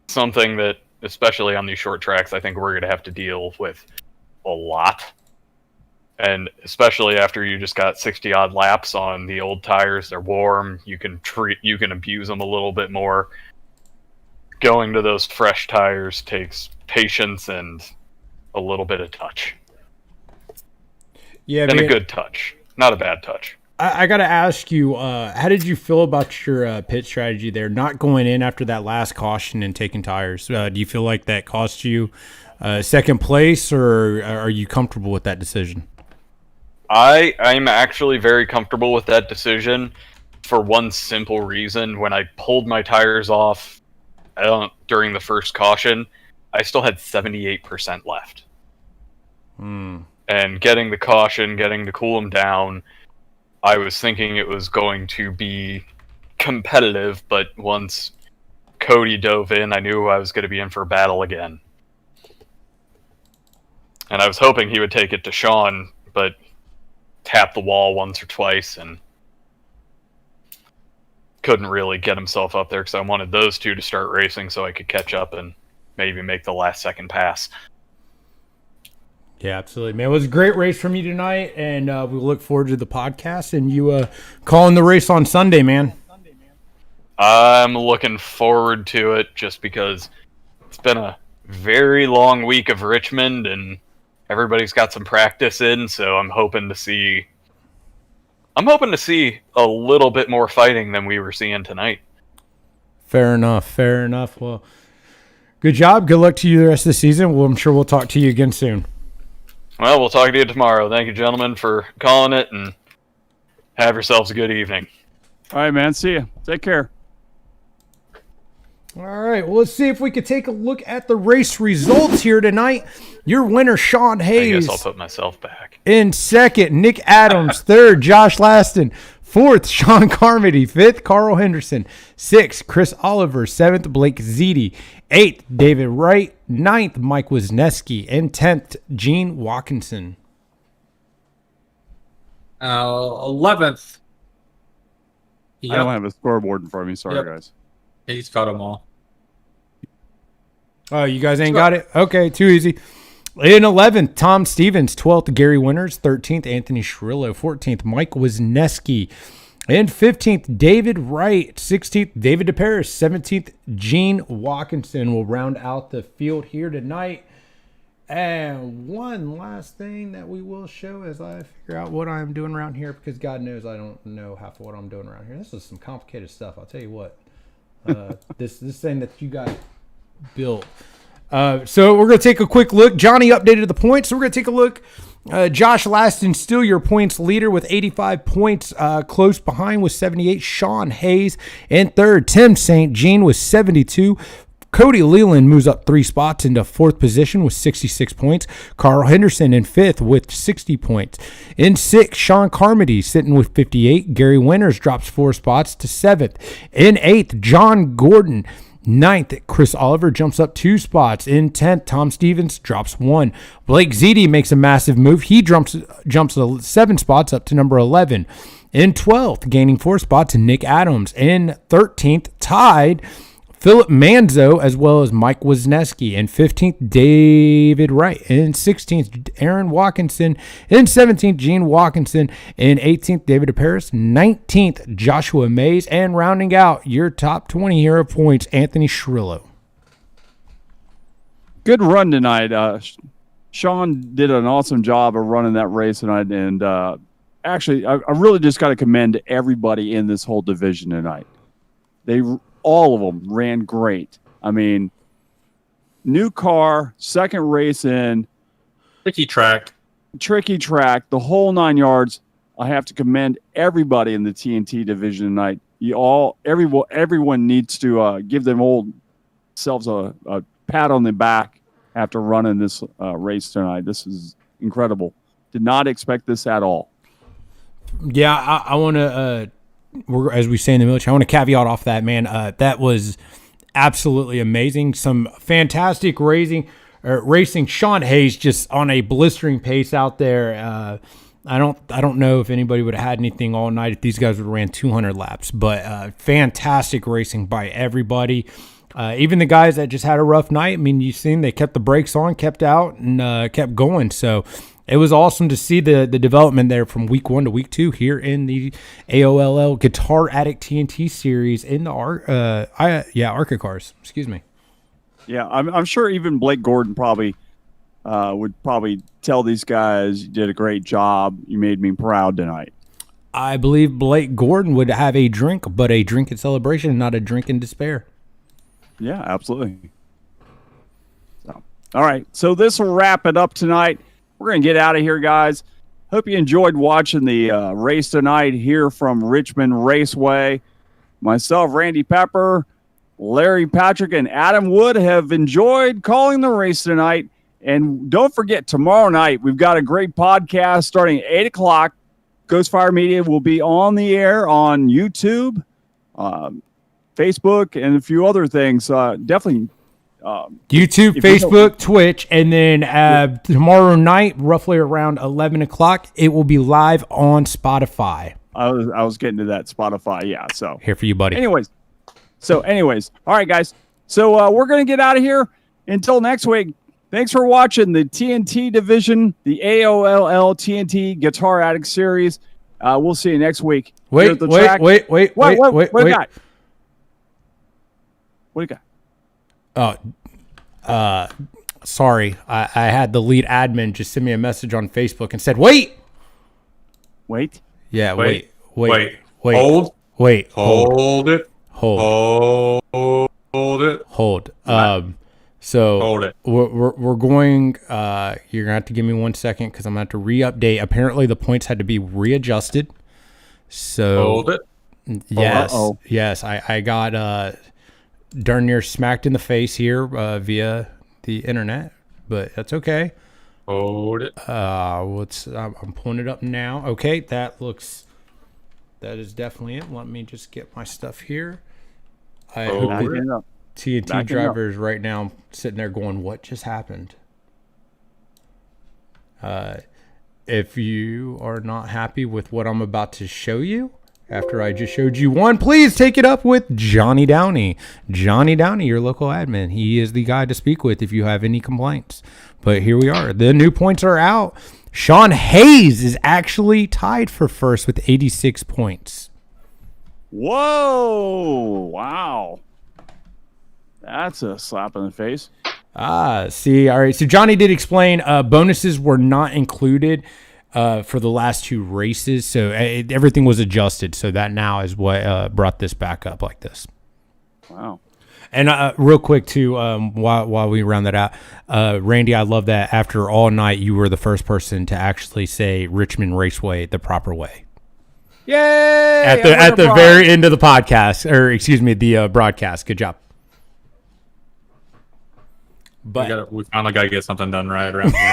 [SPEAKER 8] something that, especially on these short tracks, I think we're going to have to deal with a lot. And especially after you just got 60-odd laps on the old tires, they're warm, you can abuse them a little bit more. Going to those fresh tires takes patience and a little bit of touch.
[SPEAKER 3] Yeah,
[SPEAKER 8] and a good touch, not a bad touch.
[SPEAKER 3] I got to ask you, how did you feel about your pit strategy there, not going in after that last caution and taking tires? Do you feel like that cost you second place, or are you comfortable with that decision?
[SPEAKER 8] I'm actually very comfortable with that decision for one simple reason. When I pulled my tires off during the first caution, I still had 78% left. And getting the caution, getting to cool them down, I was thinking it was going to be competitive, but once Cody dove in, I knew I was going to be in for a battle again. And I was hoping he would take it to Sean, but tapped the wall once or twice and couldn't really get himself up there because I wanted those two to start racing so I could catch up and maybe make the last second pass.
[SPEAKER 3] Yeah, absolutely, man. It was a great race from you tonight, and we look forward to the podcast and you calling the race on Sunday, man.
[SPEAKER 8] I'm looking forward to it just because it's been a very long week of Richmond and everybody's got some practice in, so I'm hoping to see a little bit more fighting than we were seeing tonight.
[SPEAKER 3] Fair enough. Well, good job. Good luck to you the rest of the season. Well, I'm sure we'll talk to you again soon.
[SPEAKER 8] Well, we'll talk to you tomorrow. Thank you, gentlemen, for calling it, and have yourselves a good evening.
[SPEAKER 2] All right, man. See you. Take care.
[SPEAKER 3] All right, well, let's see if we could take a look at the race results here tonight. Your winner, Sean
[SPEAKER 8] I
[SPEAKER 3] Hayes,
[SPEAKER 8] guess I'll put myself back.
[SPEAKER 3] in second. Nick Adams, third. Josh Laston, fourth. Sean Carmody, fifth. Carl Henderson, sixth. Chris Oliver, seventh. Blake Ziti, eighth. David Wright, ninth. Mike Wisniewski, and 10th. Gene Watkinson.
[SPEAKER 4] 11th.
[SPEAKER 2] I don't have a scoreboard in front of me. Sorry,
[SPEAKER 4] Yep.
[SPEAKER 2] guys.
[SPEAKER 4] He's got them all.
[SPEAKER 3] Oh, you guys ain't got it? Okay, too easy. In 11th, Tom Stevens. 12th, Gary Winters. 13th, Anthony Shrillo. 14th, Mike Wisniewski. And 15th, David Wright. 16th, David DeParis. 17th, Gene Watkinson will round out the field here tonight. And one last thing that we will show as I figure out what I'm doing around here, because God knows I don't know half of what I'm doing around here. This is some complicated stuff. I'll tell you what. This thing that you guys built. So we're going to take a quick look. Johnny updated the points, so we're going to take a look. Josh Laston, still your points leader with 85 points. Close behind with 78, Sean Hayes. And third, Tim St. Jean with 72. Cody Leland moves up 3 spots into 4th position with 66 points. Carl Henderson in 5th with 60 points. In 6th, Sean Carmody sitting with 58. Gary Winters drops 4 spots to 7th. In 8th, John Gordon. 9th, Chris Oliver jumps up 2 spots. In 10th, Tom Stevens drops 1. Blake Ziti makes a massive move. He jumps 7 spots up to number 11. In 12th, gaining 4 spots, Nick Adams. In 13th, tied Philip Manzo, as well as Mike Wisniewski. In 15th, David Wright. In 16th, Aaron Watkinson. In 17th, Gene Watkinson. In 18th, David DeParis. 19th, Joshua Mays. And rounding out your top 20 hero points, Anthony Shrillo.
[SPEAKER 2] Good run tonight. Sean did an awesome job of running that race tonight. And actually, I really just got to commend everybody in this whole division tonight. All of them ran great. I mean, new car, second race in.
[SPEAKER 4] Tricky track,
[SPEAKER 2] the whole 9 yards. I have to commend everybody in the TNT division tonight. Everyone needs to give themselves a pat on the back after running this race tonight. This is incredible. Did not expect this at all.
[SPEAKER 3] Yeah, I want to... as we say in the military, I want to caveat off that, man. That was absolutely amazing. Some fantastic racing. Sean Hayes just on a blistering pace out there. I don't know if anybody would have had anything all night if these guys would have ran 200 laps. But fantastic racing by everybody. Even the guys that just had a rough night. I mean, you've seen they kept the brakes on, kept out, and kept going. So it was awesome to see the development there from week 1 to week 2 here in the AOLL Guitar Addict TNT series in the ARCA cars. Excuse me.
[SPEAKER 2] Yeah, I'm sure even Blake Gordon probably would tell these guys, you did a great job. You made me proud tonight.
[SPEAKER 3] I believe Blake Gordon would have a drink, but a drink in celebration, not a drink in despair.
[SPEAKER 2] Yeah, absolutely. So, all right, so this will wrap it up tonight. We're going to get out of here, guys. Hope you enjoyed watching the race tonight here from Richmond Raceway. Myself, Randy Pepper, Larry Patrick, and Adam Wood have enjoyed calling the race tonight. And don't forget, tomorrow night, we've got a great podcast starting at 8 o'clock. Ghost Fire Media will be on the air on YouTube, Facebook, and a few other things. Definitely...
[SPEAKER 3] YouTube, Facebook, Twitch, and then tomorrow night, roughly around 11 o'clock, it will be live on Spotify.
[SPEAKER 2] I was getting to that Spotify, yeah. So
[SPEAKER 3] here for you, buddy.
[SPEAKER 2] Anyways, all right, guys. So we're gonna get out of here. Until next week. Thanks for watching the TNT division, the AOLL TNT Guitar Addict series. We'll see you next week.
[SPEAKER 3] Wait.
[SPEAKER 2] What do you got? What do you got?
[SPEAKER 3] Sorry. I had the lead admin just send me a message on Facebook and said, wait. Yeah, wait.
[SPEAKER 4] Hold.
[SPEAKER 3] Hold it.
[SPEAKER 4] Hold it.
[SPEAKER 3] So
[SPEAKER 4] Hold it.
[SPEAKER 3] We're going, you're gonna have to give me 1 second because I'm gonna have to re-update. Apparently the points had to be readjusted. So
[SPEAKER 4] Hold it.
[SPEAKER 3] yes, I got darn near smacked in the face here via the internet, but that's okay.
[SPEAKER 4] Hold it.
[SPEAKER 3] I'm pulling it up now. Okay, that is definitely it. Let me just get my stuff here. I hope the TNT driver is right now sitting there going, "What just happened?" If you are not happy with what I'm about to show you, after I just showed you one, please take it up with Johnny Downey. Johnny Downey, your local admin. He is the guy to speak with if you have any complaints. But here we are. The new points are out. Sean Hayes is actually tied for first with 86 points.
[SPEAKER 2] Whoa! Wow. That's a slap in the face.
[SPEAKER 3] See, all right. So Johnny did explain bonuses were not included for the last 2 races, so everything was adjusted. So that now is what brought this back up like this.
[SPEAKER 2] Wow.
[SPEAKER 3] And real quick too, while we round that out, Randy, I love that after all night you were the first person to actually say Richmond Raceway the proper way.
[SPEAKER 2] Yay!
[SPEAKER 3] At the very end of the podcast, or excuse me, the broadcast. Good job. But
[SPEAKER 4] We finally got to get something done right around here.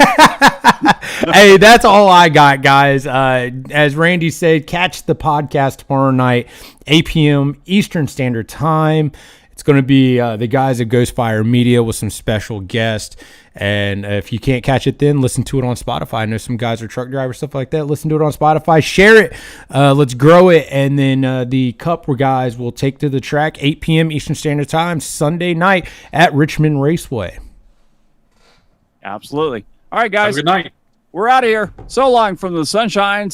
[SPEAKER 3] hey, that's all I got, guys. As Randy said, catch the podcast tomorrow night, 8 p.m. Eastern Standard Time. It's going to be the guys at Ghostfire Media with some special guests. And if you can't catch it then, listen to it on Spotify. I know some guys are truck drivers, stuff like that. Listen to it on Spotify. Share it. Let's grow it. And then the Cup guys will take to the track, 8 p.m. Eastern Standard Time, Sunday night at Richmond Raceway.
[SPEAKER 2] Absolutely. All right, guys.
[SPEAKER 4] Have a good night.
[SPEAKER 2] We're out of here. So long from the sunshine.